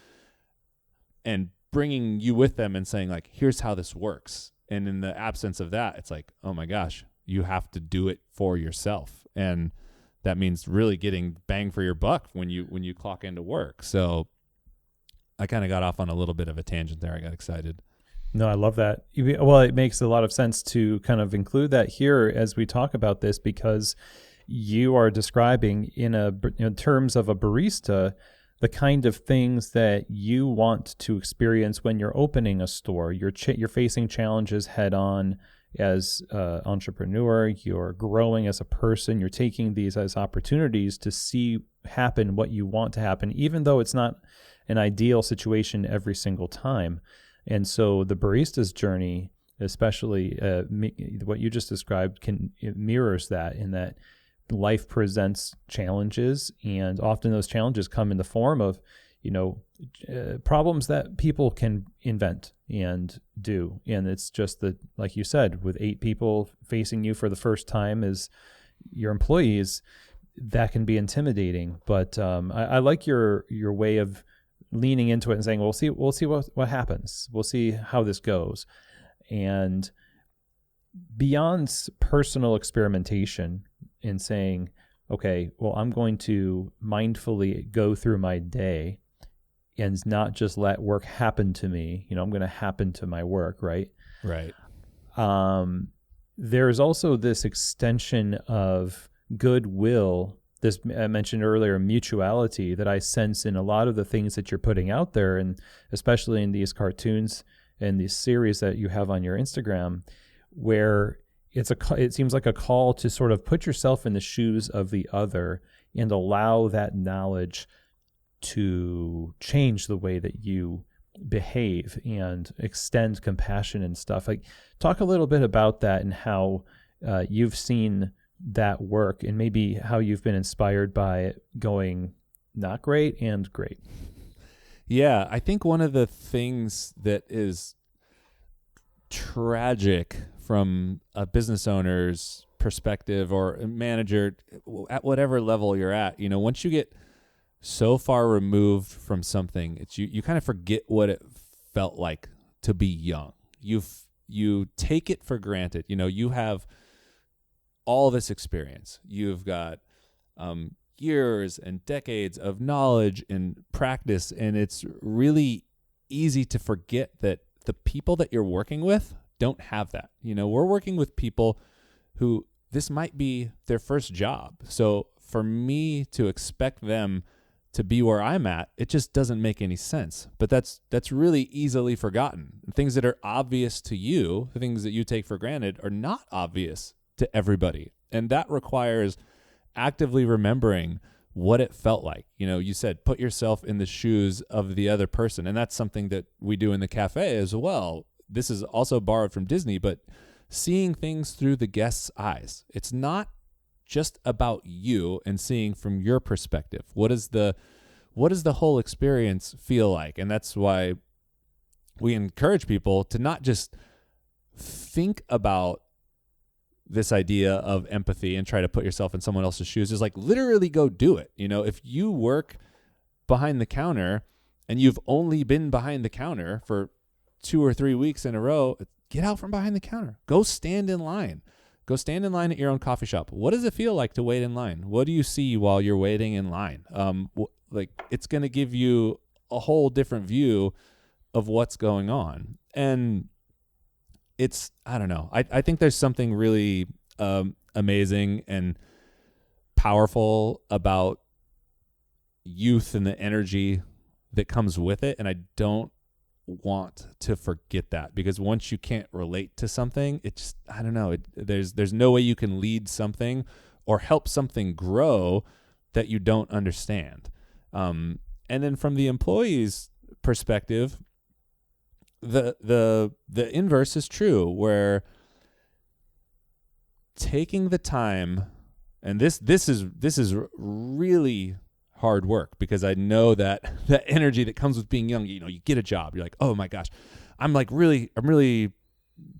[SPEAKER 2] and bringing you with them and saying like, here's how this works. And in the absence of that, it's like, oh my gosh, you have to do it for yourself. And that means really getting bang for your buck when you clock into work. So I kind of got off on a little bit of a tangent there. I got excited.
[SPEAKER 3] No, I love that. Well, it makes a lot of sense to kind of include that here as we talk about this, because you are describing in terms of a barista the kind of things that you want to experience when you're opening a store. You're facing challenges head on as an entrepreneur. You're growing as a person. You're taking these as opportunities to see happen what you want to happen, even though it's not an ideal situation every single time. And so the barista's journey, especially what you just described, it mirrors that, in that life presents challenges, and often those challenges come in the form of, problems that people can invent and do. And it's just that, like you said, with 8 people facing you for the first time as your employees, that can be intimidating. But I like your way of leaning into it and saying, we'll see what happens. We'll see how this goes. And beyond personal experimentation and saying, okay, well, I'm going to mindfully go through my day and not just let work happen to me. I'm going to happen to my work, right?
[SPEAKER 2] Right.
[SPEAKER 3] There's also this extension of goodwill, this I mentioned earlier, mutuality, that I sense in a lot of the things that you're putting out there, and especially in these cartoons and these series that you have on your Instagram, where it seems like a call to sort of put yourself in the shoes of the other and allow that knowledge to change the way that you behave and extend compassion and stuff. Like, talk a little bit about that and how you've seen that work, and maybe how you've been inspired by it going not great and great.
[SPEAKER 2] Yeah, I think one of the things that is tragic from a business owner's perspective, or a manager at whatever level you're at, once you get so far removed from something, it's you kind of forget what it felt like to be young. You take it for granted. You have all this experience. You've got years and decades of knowledge and practice, and it's really easy to forget that the people that you're working with don't have that. We're working with people who this might be their first job. So for me to expect them to be where I'm at, it just doesn't make any sense. But that's really easily forgotten. Things that are obvious to you, the things that you take for granted, are not obvious to everybody. And that requires actively remembering what it felt like. You said put yourself in the shoes of the other person. And that's something that we do in the cafe as well. This is also borrowed from Disney, but seeing things through the guest's eyes. It's not just about you and seeing from your perspective. What does the whole experience feel like? And that's why we encourage people to not just think about this idea of empathy and try to put yourself in someone else's shoes. Is like literally go do it. If you work behind the counter and you've only been behind the counter for 2 or 3 weeks in a row, get out from behind the counter. Go stand in line. Go stand in line at your own coffee shop. What does it feel like to wait in line? What do you see while you're waiting in line? It's going to give you a whole different view of what's going on. And I don't know. I think there's something really amazing and powerful about youth and the energy that comes with it. And I don't want to forget that, because once you can't relate to something, it just, I don't know, there's no way you can lead something or help something grow that you don't understand. And then from the employee's perspective, the inverse is true, where taking the time, and this is really hard work, because I know that that energy that comes with being young, you get a job, you're like, oh my gosh, I'm really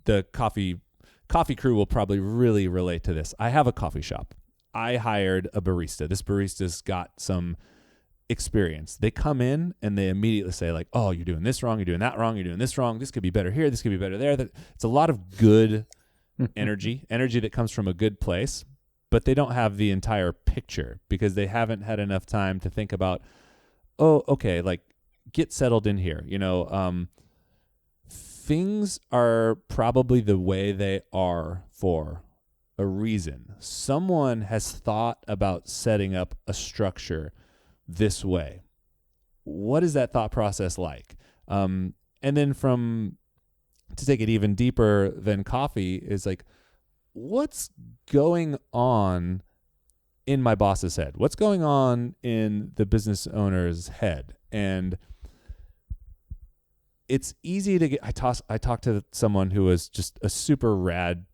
[SPEAKER 2] the coffee crew will probably really relate to this. I have a coffee shop. I hired a barista. This barista's got some experience. They come in and they immediately say like, oh, you're doing this wrong, you're doing that wrong, you're doing this wrong, this could be better here, this could be better there. It's a lot of good energy that comes from a good place, but they don't have the entire picture, because they haven't had enough time to think about, oh, okay, like get settled in here. Things are probably the way they are for a reason. Someone has thought about setting up a structure this way. What is that thought process like? And then to take it even deeper than coffee is like, what's going on in my boss's head? What's going on in the business owner's head? And it's easy to get, I talked to someone who was just a super rad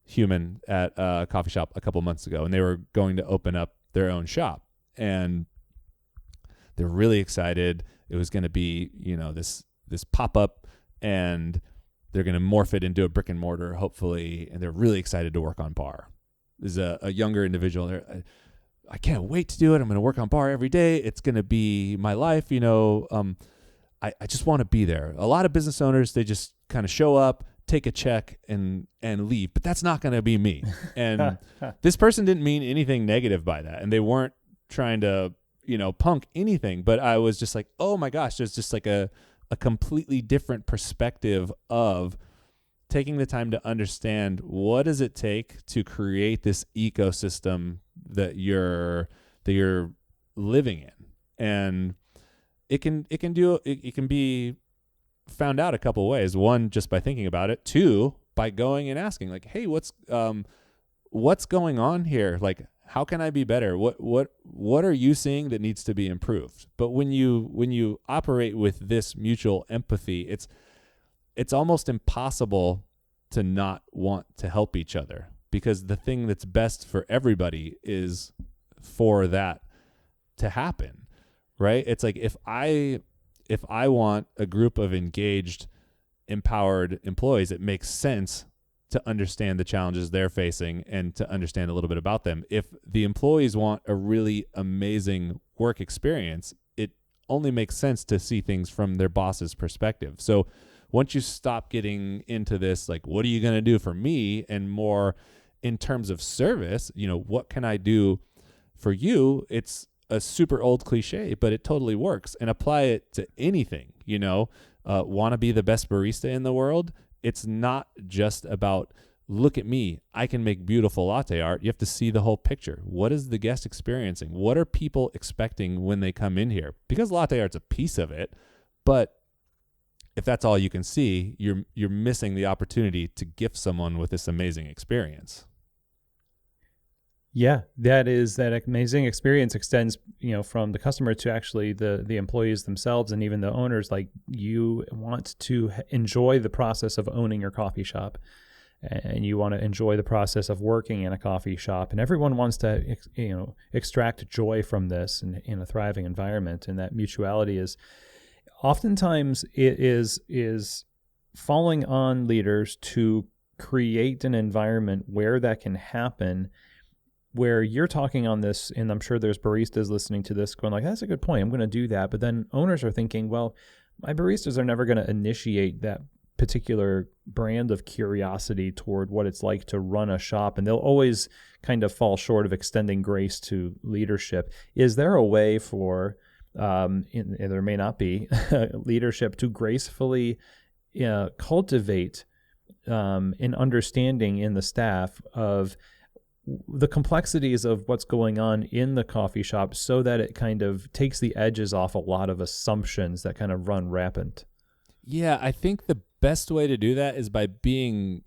[SPEAKER 2] human at a coffee shop a couple months ago, and they were going to open up their own shop, and they're really excited. It was going to be, this pop-up, and they're going to morph it into a brick and mortar, hopefully, and they're really excited to work on bar. There's a younger individual there. I can't wait to do it. I'm going to work on bar every day. It's going to be my life. I just want to be there. A lot of business owners, they just kind of show up, take a check, and leave. But that's not going to be me. And this person didn't mean anything negative by that, and they weren't trying to punk anything. But I was just like, oh my gosh, there's just like a completely different perspective of taking the time to understand, what does it take to create this ecosystem that you're living in. And it can be found out a couple ways. One, just by thinking about it. Two, by going and asking, like, hey, what's going on here? Like, how can I be better? What are you seeing that needs to be improved? But when you operate with this mutual empathy, it's almost impossible to not want to help each other, because the thing that's best for everybody is for that to happen, right? It's like, if I want a group of engaged, empowered employees, it makes sense to understand the challenges they're facing and to understand a little bit about them. If the employees want a really amazing work experience, it only makes sense to see things from their boss's perspective. So once you stop getting into this, like, what are you going to do for me, and more in terms of service, what can I do for you? It's a super old cliche, but it totally works. And apply it to anything, want to be the best barista in the world? It's not just about, look at me, I can make beautiful latte art. You have to see the whole picture. What is the guest experiencing? What are people expecting when they come in here? Because latte art's a piece of it, but if that's all you can see, you're missing the opportunity to gift someone with this amazing experience.
[SPEAKER 3] Yeah, that amazing experience extends, from the customer to actually the employees themselves, and even the owners. Like, you want to enjoy the process of owning your coffee shop, and you want to enjoy the process of working in a coffee shop, and everyone wants to, extract joy from this in a thriving environment. And that mutuality is oftentimes it is falling on leaders to create an environment where that can happen, where you're talking on this, and I'm sure there's baristas listening to this going like, that's a good point, I'm going to do that. But then owners are thinking, well, my baristas are never going to initiate that particular brand of curiosity toward what it's like to run a shop, and they'll always kind of fall short of extending grace to leadership. Is there a way for, there may not be, leadership to gracefully cultivate an understanding in the staff of the complexities of what's going on in the coffee shop so that it kind of takes the edges off a lot of assumptions that kind of run rampant.
[SPEAKER 2] Yeah, I think the best way to do that is by being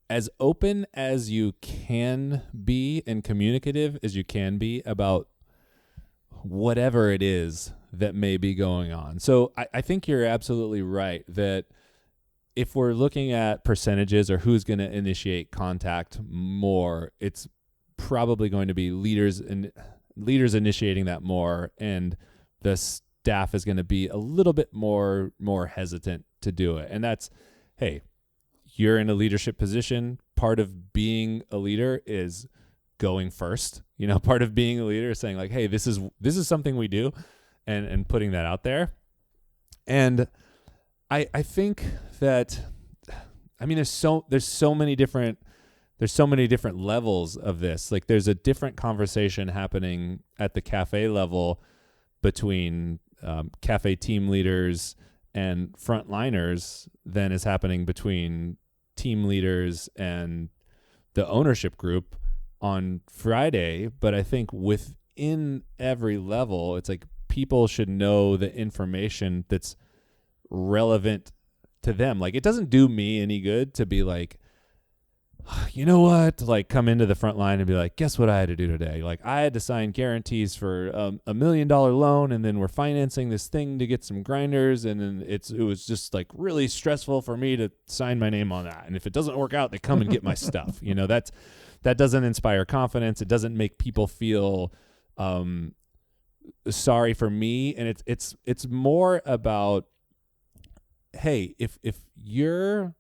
[SPEAKER 2] as open as you can be and communicative as you can be about whatever it is that may be going on. So I think you're absolutely right that if we're looking at percentages or who's going to initiate contact more, it's probably going to be leaders initiating that more, and the staff is going to be a little bit more hesitant to do it. And that's, hey, you're in a leadership position. Part of being a leader is going first. Part of being a leader is saying like, hey, this is something we do, and putting that out there. And I think that, I mean, there's so many different levels of this. Like, there's a different conversation happening at the cafe level between cafe team leaders and frontliners than is happening between team leaders and the ownership group on Friday. But I think within every level, it's like people should know the information that's relevant to them. Like, it doesn't do me any good to be like, you know what, like come into the front line and be like, guess what I had to do today? Like, I had to sign guarantees for $1 million loan, and then we're financing this thing to get some grinders, and then it was just like really stressful for me to sign my name on that. And if it doesn't work out, they come and get my stuff. That doesn't inspire confidence. It doesn't make people feel sorry for me. And it's more about, hey, if you're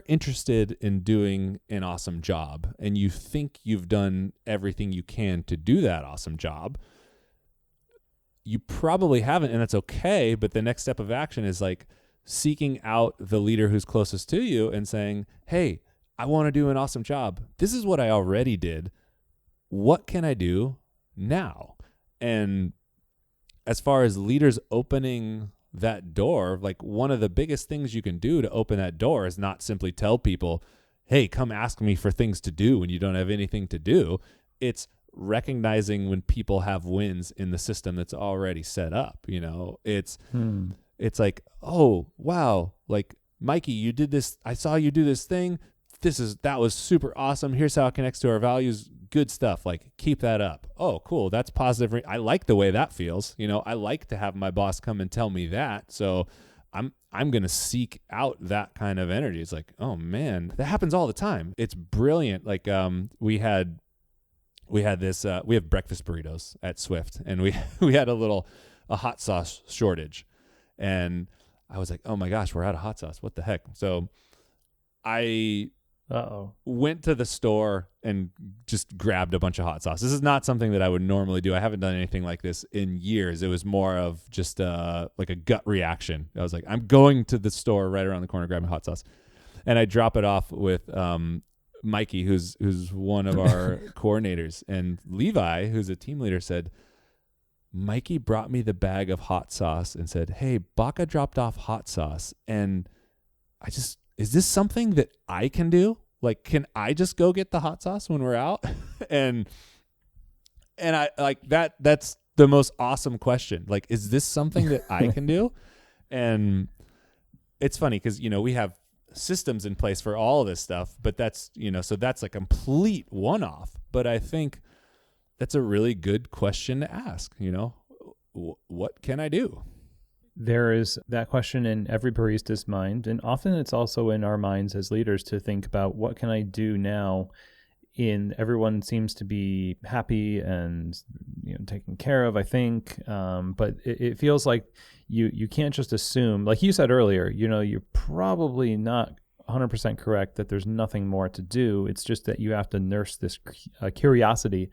[SPEAKER 2] interested in doing an awesome job and you think you've done everything you can to do that awesome job, you probably haven't, and that's okay. But the next step of action is like seeking out the leader who's closest to you and saying, hey, I want to do an awesome job. This is what I already did. What can I do now? And as far as leaders opening that door, like, one of the biggest things you can do to open that door is not simply tell people, hey, come ask me for things to do when you don't have anything to do. It's recognizing when people have wins in the system that's already set up. It's like, oh, wow, like, Mikey, you did this. I saw you do this thing. That was super awesome. Here's how it connects to our values. Good stuff. Like, keep that up. Oh, cool. That's positive. I like the way that feels. I like to have my boss come and tell me that. So I'm going to seek out that kind of energy. It's like, oh man, that happens all the time. It's brilliant. Like, we have breakfast burritos at Swift, and we had a hot sauce shortage, and I was like, oh my gosh, we're out of hot sauce. What the heck? So I went to the store and just grabbed a bunch of hot sauce. This is not something that I would normally do. I haven't done anything like this in years. It was more of just like a gut reaction. I was like, I'm going to the store right around the corner grabbing hot sauce. And I drop it off with Mikey, who's one of our coordinators. And Levi, who's a team leader, said, Mikey brought me the bag of hot sauce and said, hey, Baca dropped off hot sauce. And is this something that I can do? Like, can I just go get the hot sauce when we're out? and I like that's the most awesome question. Like, is this something that I can do? And it's funny because, we have systems in place for all of this stuff, but that's, so that's a complete one-off. But I think that's a really good question to ask, what can I do?
[SPEAKER 3] There is that question in every barista's mind, and often it's also in our minds as leaders to think about, what can I do now? Everyone seems to be happy and taken care of, I think, but it feels like you can't just assume, like you said earlier, you're probably not 100% correct that there's nothing more to do. It's just that you have to nurse this curiosity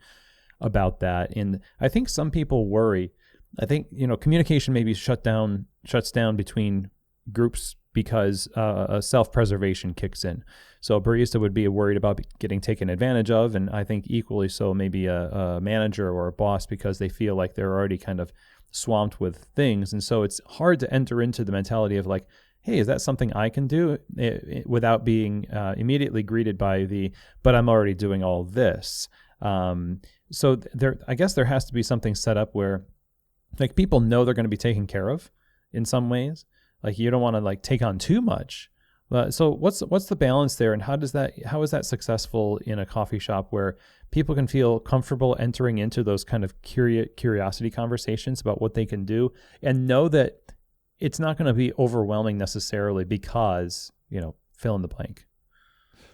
[SPEAKER 3] about that. And I think some people worry. I think, communication maybe shuts down between groups because a self-preservation kicks in. So a barista would be worried about getting taken advantage of, and I think equally so maybe a manager or a boss, because they feel like they're already kind of swamped with things. And so it's hard to enter into the mentality of like, hey, is that something I can do, without being immediately greeted by but I'm already doing all this. So I guess there has to be something set up where like people know they're going to be taken care of in some ways. Like you don't want to like take on too much. So what's the balance there, and how is that successful in a coffee shop where people can feel comfortable entering into those kind of curiosity conversations about what they can do, and know that it's not going to be overwhelming necessarily because, fill in the blank.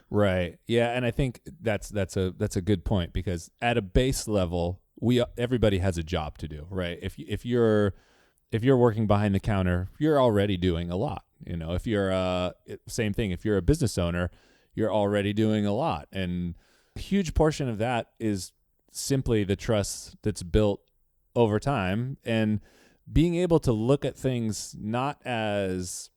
[SPEAKER 2] Right. Yeah, and I think that's a good point, because at a base level, everybody has a job to do, right? If you're working behind the counter, you're already doing a lot. If you're same thing, if you're a business owner, you're already doing a lot. And a huge portion of that is simply the trust that's built over time, and being able to look at things not as,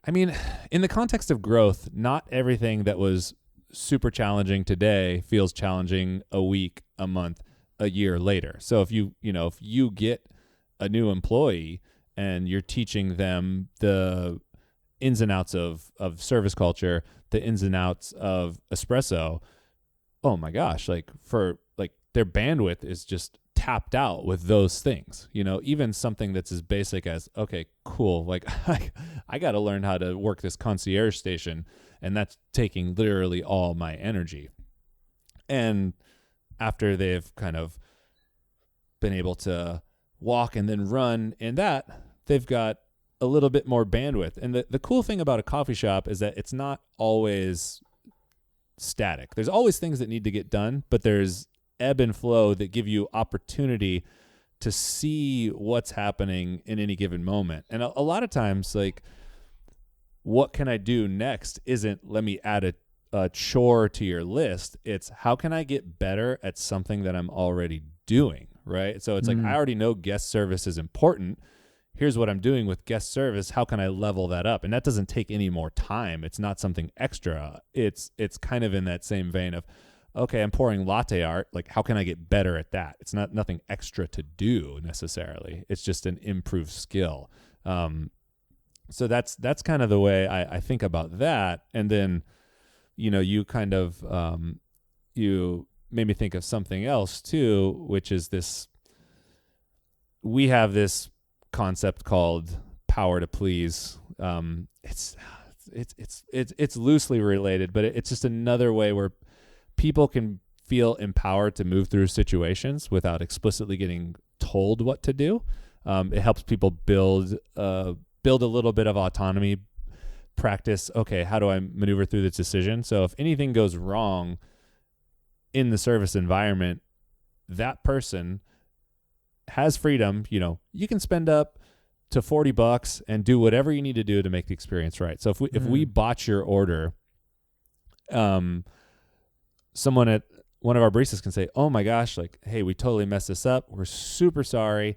[SPEAKER 2] in the context of growth, not everything that was super challenging today feels challenging a week, a month, a year later. So if you get a new employee and you're teaching them the ins and outs of service culture, the ins and outs of espresso, oh my gosh, their bandwidth is just tapped out with those things. Even something that's as basic as, okay, cool, like I got to learn how to work this concierge station, and that's taking literally all my energy. And after they've kind of been able to walk and then run in that, they've got a little bit more bandwidth. And the cool thing about a coffee shop is that it's not always static. There's always things that need to get done, but there's ebb and flow that give you opportunity to see what's happening in any given moment. And a lot of times, like, what can I do next isn't let me add a chore to your list. It's how can I get better at something that I'm already doing, right? So it's like, I already know guest service is important. Here's what I'm doing with guest service. How can I level that up? And that doesn't take any more time. It's not something extra. It's kind of in that same vein of, okay, I'm pouring latte art. Like, how can I get better at that? It's nothing extra to do necessarily. It's just an improved skill. So that's kind of the way I think about that. And then, you kind of, you made me think of something else too, which is this, we have this concept called power to please. It's loosely related, but it's just another way where people can feel empowered to move through situations without explicitly getting told what to do. It helps people build a little bit of autonomy, practice, okay, how do I maneuver through this decision? So if anything goes wrong in the service environment, that person has freedom. You can spend up to $40 and do whatever you need to do to make the experience right. So if we botch your order, someone at one of our baristas can say, oh my gosh, like, hey, we totally messed this up. We're super sorry.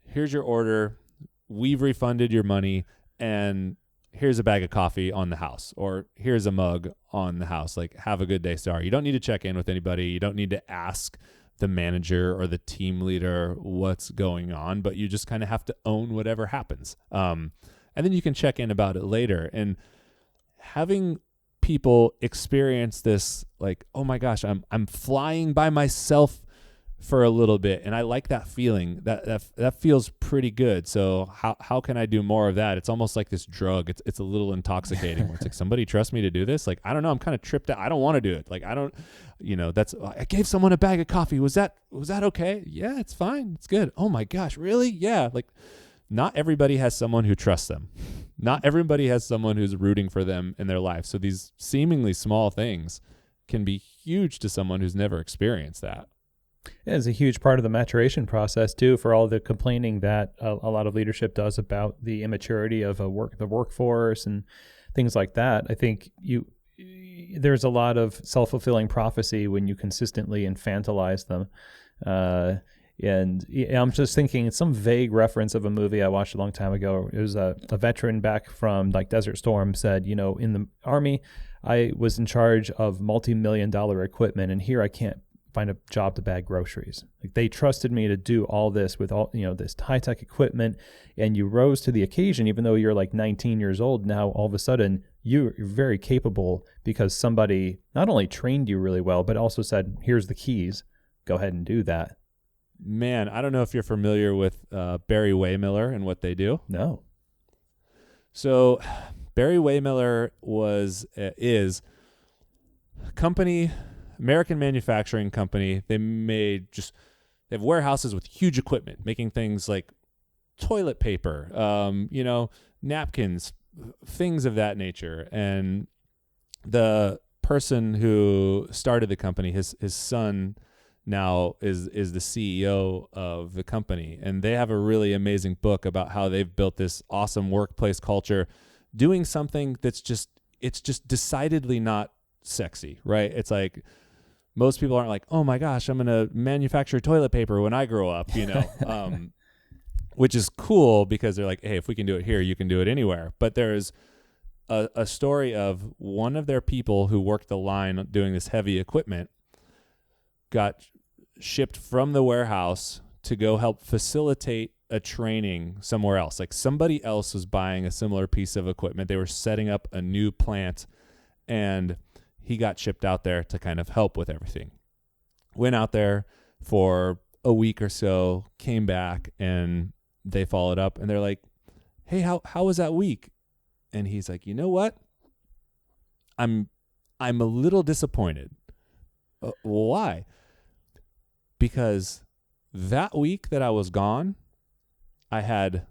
[SPEAKER 2] Here's your order. We've refunded your money, and here's a bag of coffee on the house, or here's a mug on the house. Like, have a good day. Sorry. You don't need to check in with anybody. You don't need to ask the manager or the team leader what's going on, but you just kind of have to own whatever happens. And then you can check in about it later. And having people experience this, like, oh my gosh, I'm flying by myself for a little bit, and I like that feeling. That feels pretty good. So how can I do more of that? It's almost like this drug. It's a little intoxicating. Where it's like, somebody trust me to do this. Like, I don't know. I'm kind of tripped out. I don't want to do it. Like, I don't. I gave someone a bag of coffee. Was that okay? Yeah, it's fine. It's good. Oh my gosh, really? Yeah. Like, not everybody has someone who trusts them. Not everybody has someone who's rooting for them in their life. So these seemingly small things can be huge to someone who's never experienced that.
[SPEAKER 3] Yeah, it's a huge part of the maturation process too, for all the complaining that a lot of leadership does about the immaturity of the workforce and things like that. I think there's a lot of self-fulfilling prophecy when you consistently infantilize them. And I'm just thinking, it's some vague reference of a movie I watched a long time ago. It was a veteran back from like Desert Storm said, in the Army, I was in charge of multi-million-dollar equipment, and here I can't find a job to bag groceries. Like they trusted me to do all this with all, this high-tech equipment, and you rose to the occasion, even though you're like 19 years old. Now, all of a sudden, you're very capable because somebody not only trained you really well, but also said, here's the keys, go ahead and do that.
[SPEAKER 2] Man, I don't know if you're familiar with Barry Waymiller and what they do.
[SPEAKER 3] No.
[SPEAKER 2] So Barry Waymiller is a company, American manufacturing company. They have warehouses with huge equipment, making things like toilet paper, napkins, things of that nature. And the person who started the company, his son now is the CEO of the company. And they have a really amazing book about how they've built this awesome workplace culture, doing something that's just decidedly not sexy, right? It's like most people aren't like, oh my gosh, I'm going to manufacture toilet paper when I grow up, which is cool because they're like, hey, if we can do it here, you can do it anywhere. But there's a story of one of their people who worked the line doing this heavy equipment got shipped from the warehouse to go help facilitate a training somewhere else. Like somebody else was buying a similar piece of equipment. They were setting up a new plant, and he got shipped out there to kind of help with everything. Went out there for a week or so, came back, and they followed up, and they're like, hey, how was that week? And he's like, you know what? I'm a little disappointed. Why? Because that week that I was gone, I had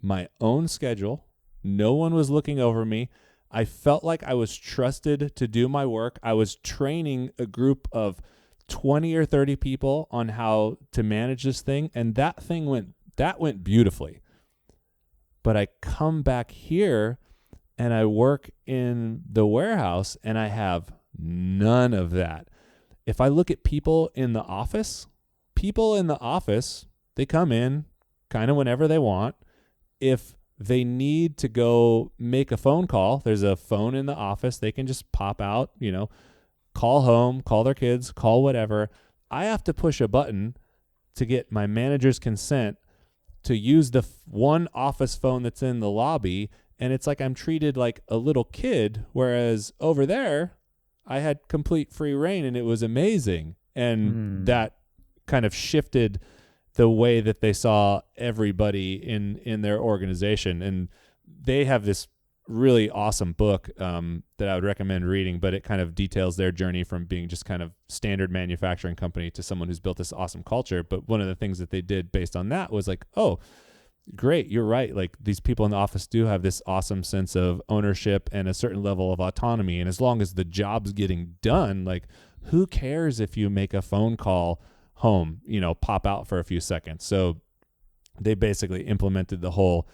[SPEAKER 2] my own schedule. No one was looking over me. I felt like I was trusted to do my work. I was training a group of 20 or 30 people on how to manage this thing, and that went beautifully. But I come back here and I work in the warehouse and I have none of that. If I look at people in the office, they come in kind of whenever they want. If they need to go make a phone call, there's a phone in the office. They can just pop out, call home, call their kids, call whatever. I have to push a button to get my manager's consent to use the one office phone that's in the lobby. And it's like I'm treated like a little kid, whereas over there, I had complete free reign and it was amazing. And that kind of shifted the way that they saw everybody in their organization. And they have this really awesome book that I would recommend reading, but it kind of details their journey from being just kind of standard manufacturing company to someone who's built this awesome culture. But one of the things that they did based on that was like, oh, great, you're right. Like these people in the office do have this awesome sense of ownership and a certain level of autonomy. And as long as the job's getting done, like who cares if you make a phone call home, pop out for a few seconds. So they basically implemented the whole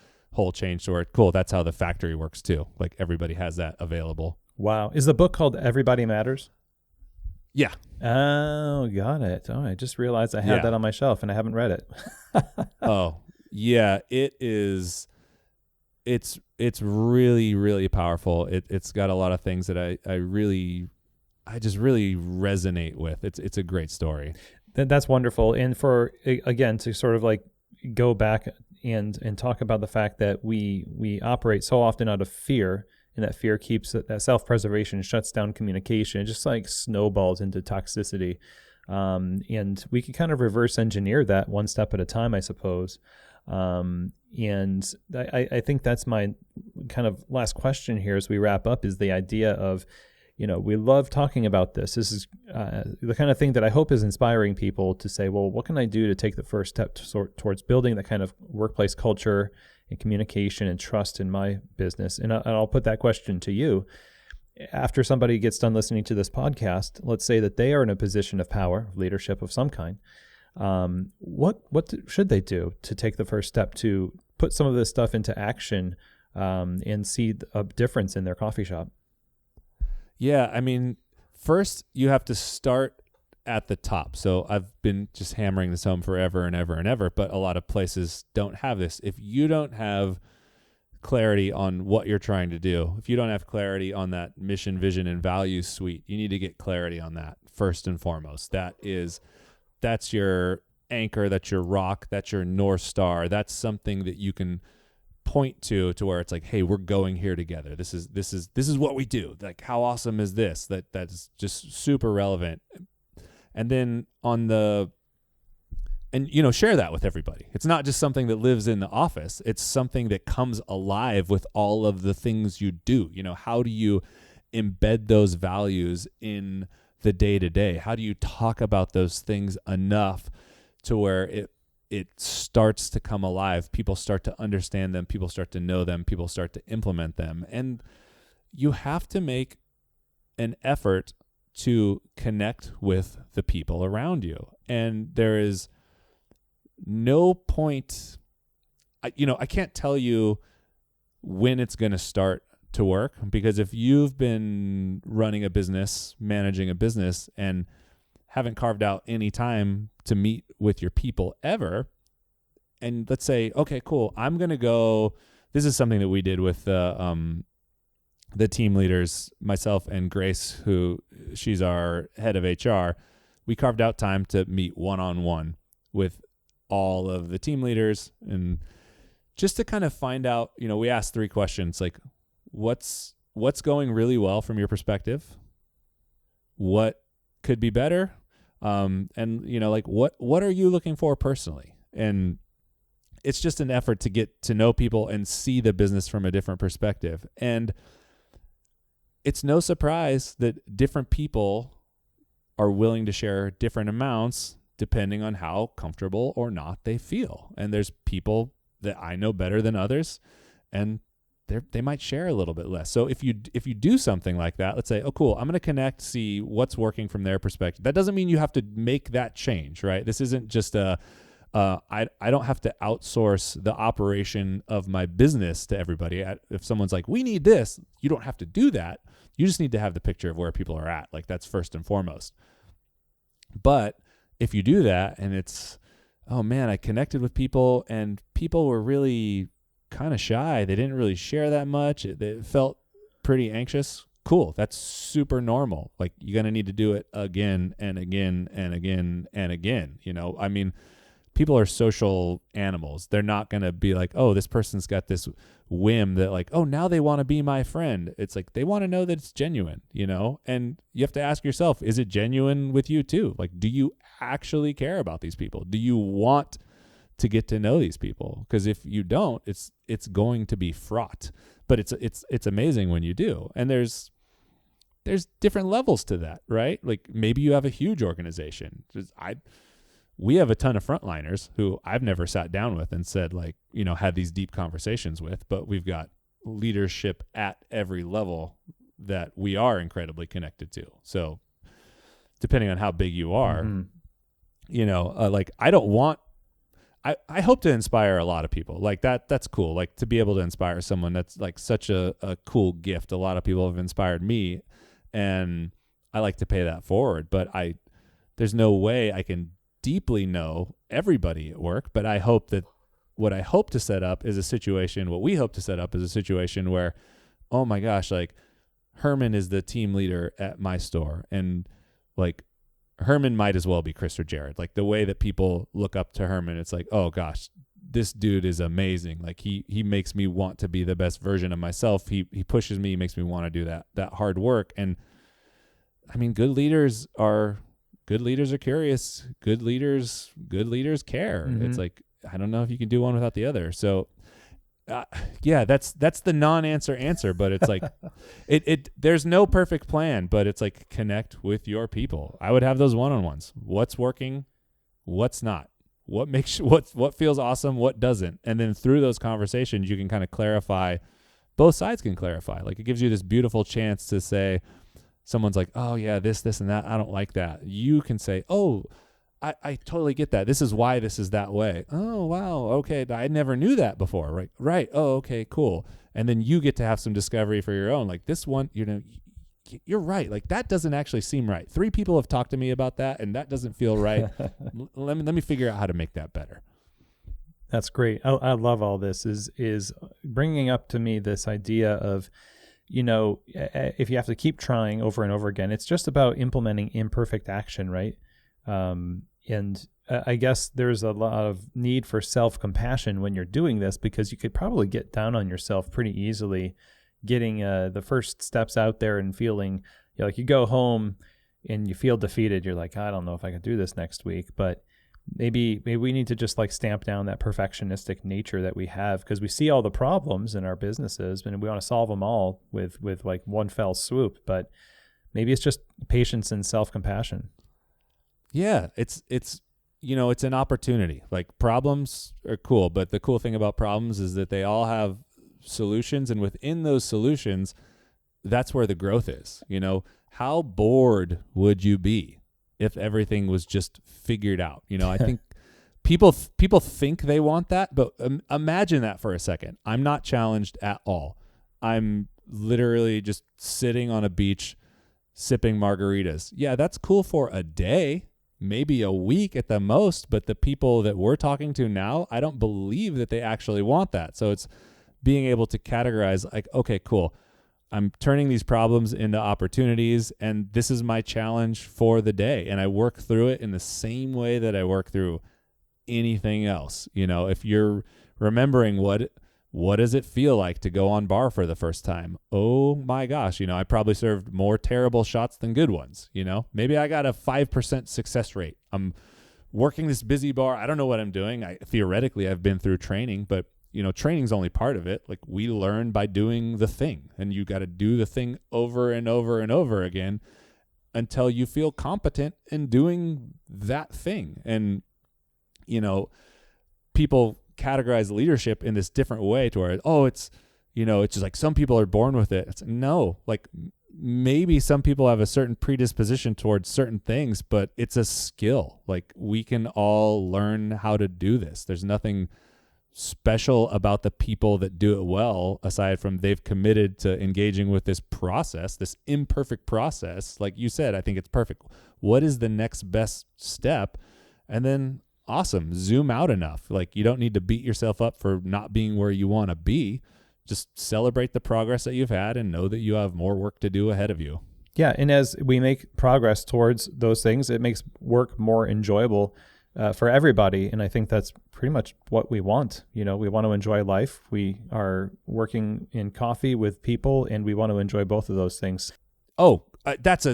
[SPEAKER 2] change to where, cool, that's how the factory works too. Like everybody has that available.
[SPEAKER 3] Wow. Is the book called Everybody Matters?
[SPEAKER 2] Yeah.
[SPEAKER 3] Oh, got it. Oh, I just realized I had that on my shelf and I haven't read it.
[SPEAKER 2] Oh, yeah. It is. It's really, really powerful. It's got a lot of things that I just really resonate with. It's a great story.
[SPEAKER 3] That's wonderful. And for, again, to sort of like go back and talk about the fact that we operate so often out of fear, and that fear keeps that self-preservation, shuts down communication. It just like snowballs into toxicity. And we can kind of reverse engineer that one step at a time, I suppose. And I think that's my kind of last question here as we wrap up, is the idea of, we love talking about this. This is the kind of thing that I hope is inspiring people to say, well, what can I do to take the first step towards building that kind of workplace culture and communication and trust in my business? And I'll put that question to you. After somebody gets done listening to this podcast, let's say that they are in a position of power, leadership of some kind. What should they do to take the first step to put some of this stuff into action and see a difference in their coffee shop?
[SPEAKER 2] Yeah, I mean, first you have to start at the top. So I've been just hammering this home forever and ever and ever, but a lot of places don't have this. If you don't have clarity on what you're trying to do, if you don't have clarity on that mission, vision, and values suite, you need to get clarity on that first and foremost. That's your anchor, that's your rock, that's your North Star. That's something that you can point to where it's like, hey, we're going here together. This is what we do. Like, how awesome is this? That's just super relevant. And then share that with everybody. It's not just something that lives in the office. It's something that comes alive with all of the things you do. How do you embed those values in the day-to-day? How do you talk about those things enough to where it starts to come alive? People start to understand them. People start to know them. People start to implement them. And you have to make an effort to connect with the people around you. And there is no point, I can't tell you when it's going to start to work, because if you've been running a business, managing a business, and haven't carved out any time to meet with your people ever, and let's say, okay, cool, I'm going to go, this is something that we did with the team leaders, myself and Grace, who she's our head of HR. We carved out time to meet one-on-one with all of the team leaders, and just to kind of find out, we asked 3 questions, like, what's going really well from your perspective? What could be better? And like, what are you looking for personally? And it's just an effort to get to know people and see the business from a different perspective. And it's no surprise that different people are willing to share different amounts depending on how comfortable or not they feel. And there's people that I know better than others, and they might share a little bit less. So if you do something like that, let's say, oh, cool, I'm going to connect, see what's working from their perspective. That doesn't mean you have to make that change, right? This isn't just I don't have to outsource the operation of my business to everybody. If someone's like, we need this, you don't have to do that. You just need to have the picture of where people are at. Like, that's first and foremost. But if you do that and it's, oh man, I connected with people and people were really kind of shy. They didn't really share that much. They felt pretty anxious. Cool. That's super normal. Like, you're going to need to do it again and again and again and again. People are social animals. They're not going to be like, oh, this person's got this whim that like, oh, now they want to be my friend. It's like, they want to know that it's genuine, and you have to ask yourself, is it genuine with you too? Like, do you actually care about these people? Do you want to get to know these people? Because if you don't, it's going to be fraught, but it's amazing when you do. And there's different levels to that, right? Like, maybe you have a huge organization. We have a ton of frontliners who I've never sat down with and said, like, had these deep conversations with, but we've got leadership at every level that we are incredibly connected to. So depending on how big you are, like, I hope to inspire a lot of people like that. That's cool. Like, to be able to inspire someone, that's like such a cool gift. A lot of people have inspired me, and I like to pay that forward, but there's no way I can deeply know everybody at work. But I hope that what we hope to set up is a situation where, oh my gosh, like, Herman is the team leader at my store, and like, Herman might as well be Chris or Jared. Like, the way that people look up to Herman, it's like, oh gosh, this dude is amazing. Like, he makes me want to be the best version of myself. He pushes me, he makes me want to do that hard work. And good leaders are curious. Good leaders care.
[SPEAKER 3] Mm-hmm.
[SPEAKER 2] It's like, I don't know if you can do one without the other. So that's the non-answer, but it's like, there's no perfect plan, but it's like, connect with your people. I would have those one-on-ones. What's working? What's not? What feels awesome? What doesn't? And then through those conversations, you can kind of clarify, both sides can clarify. Like, it gives you this beautiful chance to say, someone's like, oh yeah, this and that, I don't like that. You can say, oh, I totally get that. This is why this is that way. Oh, wow. Okay. I never knew that before. Right. Oh, okay, cool. And then you get to have some discovery for your own. Like, this one, you're right. Like, that doesn't actually seem right. 3 people have talked to me about that, and that doesn't feel right. Let me figure out how to make that better.
[SPEAKER 3] That's great. I love all this. Is bringing up to me this idea of, if you have to keep trying over and over again, it's just about implementing imperfect action, right? And I guess there's a lot of need for self-compassion when you're doing this, because you could probably get down on yourself pretty easily, getting the first steps out there and feeling, like you go home and you feel defeated. You're like, I don't know if I can do this next week, but maybe we need to just like stamp down that perfectionistic nature that we have, because we see all the problems in our businesses and we want to solve them all with like one fell swoop. But maybe it's just patience and self-compassion.
[SPEAKER 2] Yeah, it's an opportunity. Like, problems are cool, but the cool thing about problems is that they all have solutions, and within those solutions, that's where the growth is. How bored would you be if everything was just figured out? I think people think they want that, but imagine that for a second. I'm not challenged at all. I'm literally just sitting on a beach sipping margaritas. Yeah, that's cool for a day, maybe a week at the most, but the people that we're talking to now, I don't believe that they actually want that. So it's being able to categorize, like, okay, cool, I'm turning these problems into opportunities, and this is my challenge for the day. And I work through it in the same way that I work through anything else. If you're remembering what does it feel like to go on bar for the first time? Oh my gosh, I probably served more terrible shots than good ones. Maybe I got a 5% success rate. I'm working this busy bar. I don't know what I'm doing. Theoretically, I've been through training, but training's only part of it. Like, we learn by doing the thing, and you got to do the thing over and over and over again until you feel competent in doing that thing. And, people categorize leadership in this different way to where, it's just like some people are born with it. No, like maybe some people have a certain predisposition towards certain things, but it's a skill. Like, we can all learn how to do this. There's nothing special about the people that do it well, aside from they've committed to engaging with this process, this imperfect process. Like you said, I think it's perfect. What is the next best step? And then, awesome, zoom out enough. Like, you don't need to beat yourself up for not being where you want to be. Just celebrate the progress that you've had and know that you have more work to do ahead of you.
[SPEAKER 3] Yeah, and as we make progress towards those things, it makes work more enjoyable for everybody. And I think that's pretty much what we want. We want to enjoy life. We are working in coffee with people, and we want to enjoy both of those things.
[SPEAKER 2] Oh, that's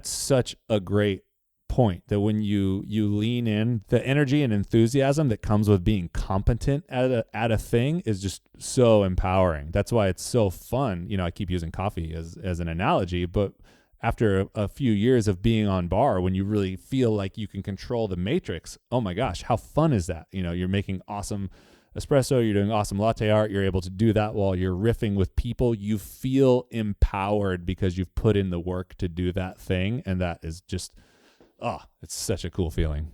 [SPEAKER 2] such a great point, that when you lean in, the energy and enthusiasm that comes with being competent at a thing is just so empowering. That's why it's so fun. I keep using coffee as an analogy, but after a few years of being on bar, when you really feel like you can control the matrix, oh my gosh, how fun is that? You're making awesome espresso, you're doing awesome latte art, you're able to do that while you're riffing with people. You feel empowered because you've put in the work to do that thing, and that is just, it's such a cool feeling.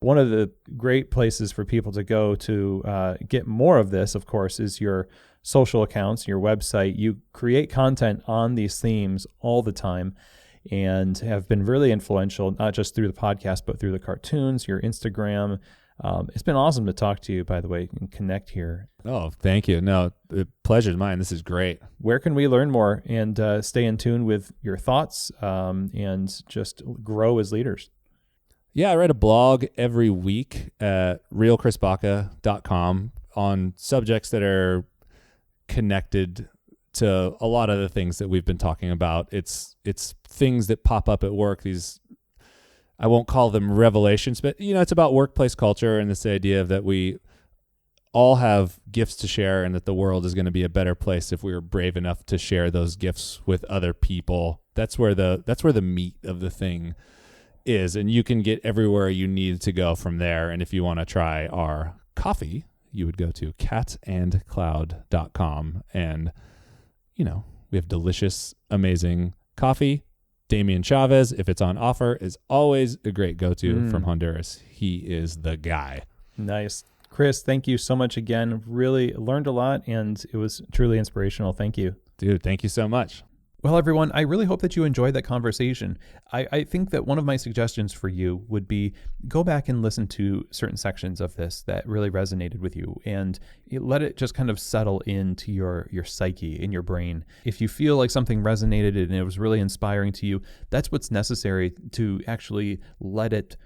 [SPEAKER 3] One of the great places for people to go to get more of this, of course, is your social accounts, your website. You create content on these themes all the time and have been really influential, not just through the podcast, but through the cartoons, your Instagram. It's been awesome to talk to you, by the way, and connect here.
[SPEAKER 2] Oh, thank you. No, the pleasure's mine. This is great.
[SPEAKER 3] Where can we learn more and stay in tune with your thoughts and just grow as leaders?
[SPEAKER 2] Yeah, I write a blog every week at realchrisbaca.com on subjects that are connected to a lot of the things that we've been talking about. It's things that pop up at work. These, I won't call them revelations, but it's about workplace culture and this idea that we all have gifts to share, and that the world is going to be a better place if we were brave enough to share those gifts with other people. That's where the meat of the thing is, and you can get everywhere you need to go from there. And if you want to try our coffee, you would go to catandcloud.com, and we have delicious, amazing coffee. Damian Chavez, if it's on offer, is always a great go-to from Honduras. He is the guy.
[SPEAKER 3] Nice. Chris, thank you so much again. Really learned a lot, and it was truly inspirational. Thank you.
[SPEAKER 2] Dude, thank you so much.
[SPEAKER 1] Well, everyone, I really hope that you enjoyed that conversation. I think that one of my suggestions for you would be go back and listen to certain sections of this that really resonated with you and let it just kind of settle into your psyche, in your brain. If you feel like something resonated and it was really inspiring to you, that's what's necessary to actually let it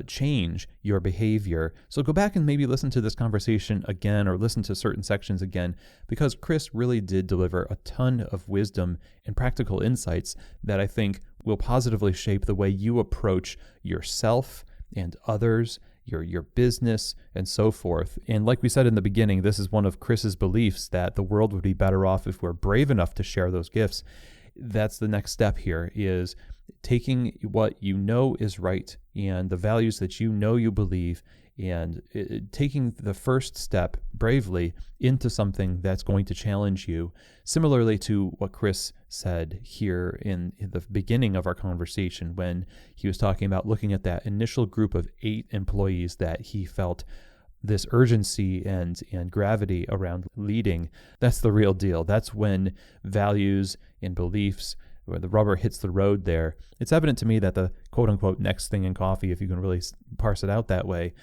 [SPEAKER 1] change your behavior. So go back and maybe listen to this conversation again or listen to certain sections again, because Chris really did deliver a ton of wisdom and practical insights that I think will positively shape the way you approach yourself and others, your business, and so forth. And like we said in the beginning, this is one of Chris's beliefs, that the world would be better off if we're brave enough to share those gifts. That's the next step here, is taking what you know is right and the values that you know you believe, and taking the first step bravely into something that's going to challenge you. Similarly to what Chris said here in the beginning of our conversation, when he was talking about looking at that initial group of 8 employees that he felt this urgency and gravity around leading. That's the real deal. That's when values and beliefs, where the rubber hits the road there. It's evident to me that the quote-unquote next thing in coffee, if you can really parse it out that way,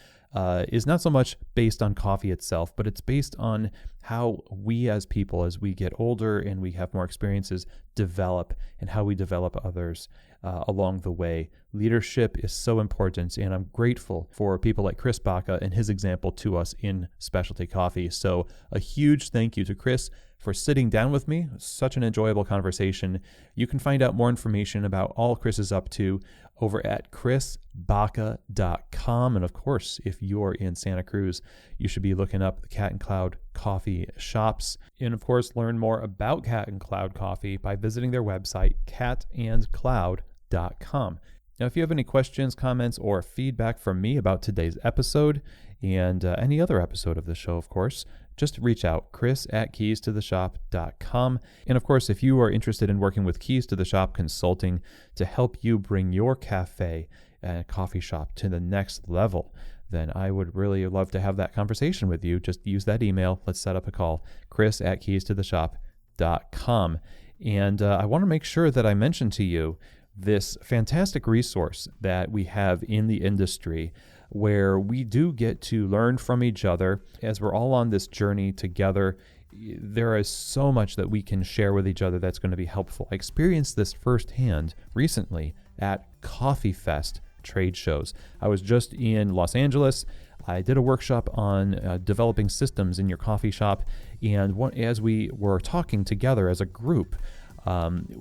[SPEAKER 1] is not so much based on coffee itself, but it's based on how we as people, as we get older and we have more experiences, develop, and how we develop others along the way. Leadership is so important, and I'm grateful for people like Chris Baca and his example to us in specialty coffee. So a huge thank you to Chris for sitting down with me. Such an enjoyable conversation. You can find out more information about all Chris is up to over at chrisbaca.com. And of course, if you're in Santa Cruz, you should be looking up the Cat and Cloud coffee shops. And of course, learn more about Cat and Cloud Coffee by visiting their website, catandcloud.com. Now, if you have any questions, comments, or feedback from me about today's episode and any other episode of the show, of course, just reach out, chris@keystotheshop.com. And of course, if you are interested in working with Keys to the Shop Consulting to help you bring your cafe and coffee shop to the next level, then I would really love to have that conversation with you. Just use that email. Let's set up a call, chris@keystotheshop.com. And I want to make sure that I mention to you this fantastic resource that we have in the industry, where we do get to learn from each other as we're all on this journey together. There is so much that we can share with each other that's going to be helpful. I experienced this firsthand recently at Coffee Fest trade shows. I was just in Los Angeles. I did a workshop on developing systems in your coffee shop, and as we were talking together as a group,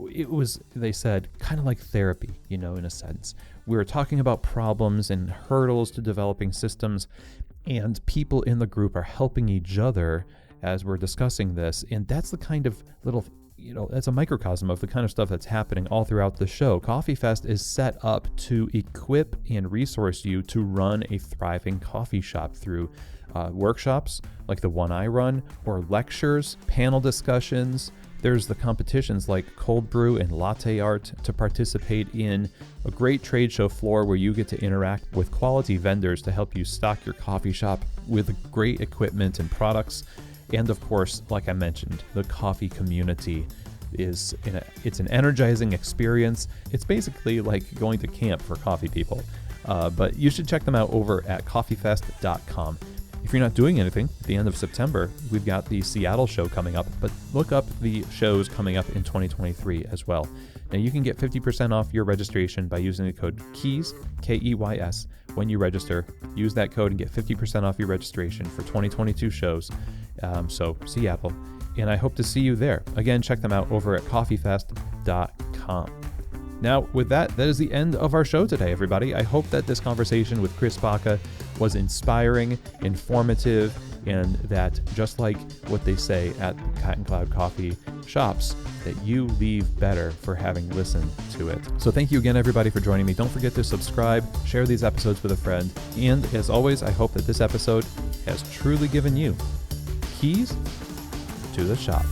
[SPEAKER 1] it was, they said, kind of like therapy, in a sense. We were talking about problems and hurdles to developing systems, and people in the group are helping each other as we're discussing this. And that's the kind of little, that's a microcosm of the kind of stuff that's happening all throughout the show. Coffee Fest is set up to equip and resource you to run a thriving coffee shop through workshops like the one I run, or lectures, panel discussions. There's the competitions like cold brew and latte art to participate in, a great trade show floor where you get to interact with quality vendors to help you stock your coffee shop with great equipment and products. And of course, like I mentioned, the coffee community it's an energizing experience. It's basically like going to camp for coffee people. But you should check them out over at coffeefest.com. If you're not doing anything, at the end of September, we've got the Seattle show coming up, but look up the shows coming up in 2023 as well. Now, you can get 50% off your registration by using the code KEYS, KEYS, when you register. Use that code and get 50% off your registration for 2022 shows. So, Seattle. And I hope to see you there. Again, check them out over at coffeefest.com. Now, with that is the end of our show today, everybody. I hope that this conversation with Chris Baca was inspiring, informative, and that just like what they say at Cat and Cloud Coffee shops, that you leave better for having listened to it. So thank you again, everybody, for joining me. Don't forget to subscribe, share these episodes with a friend, and as always, I hope that this episode has truly given you keys to the shop.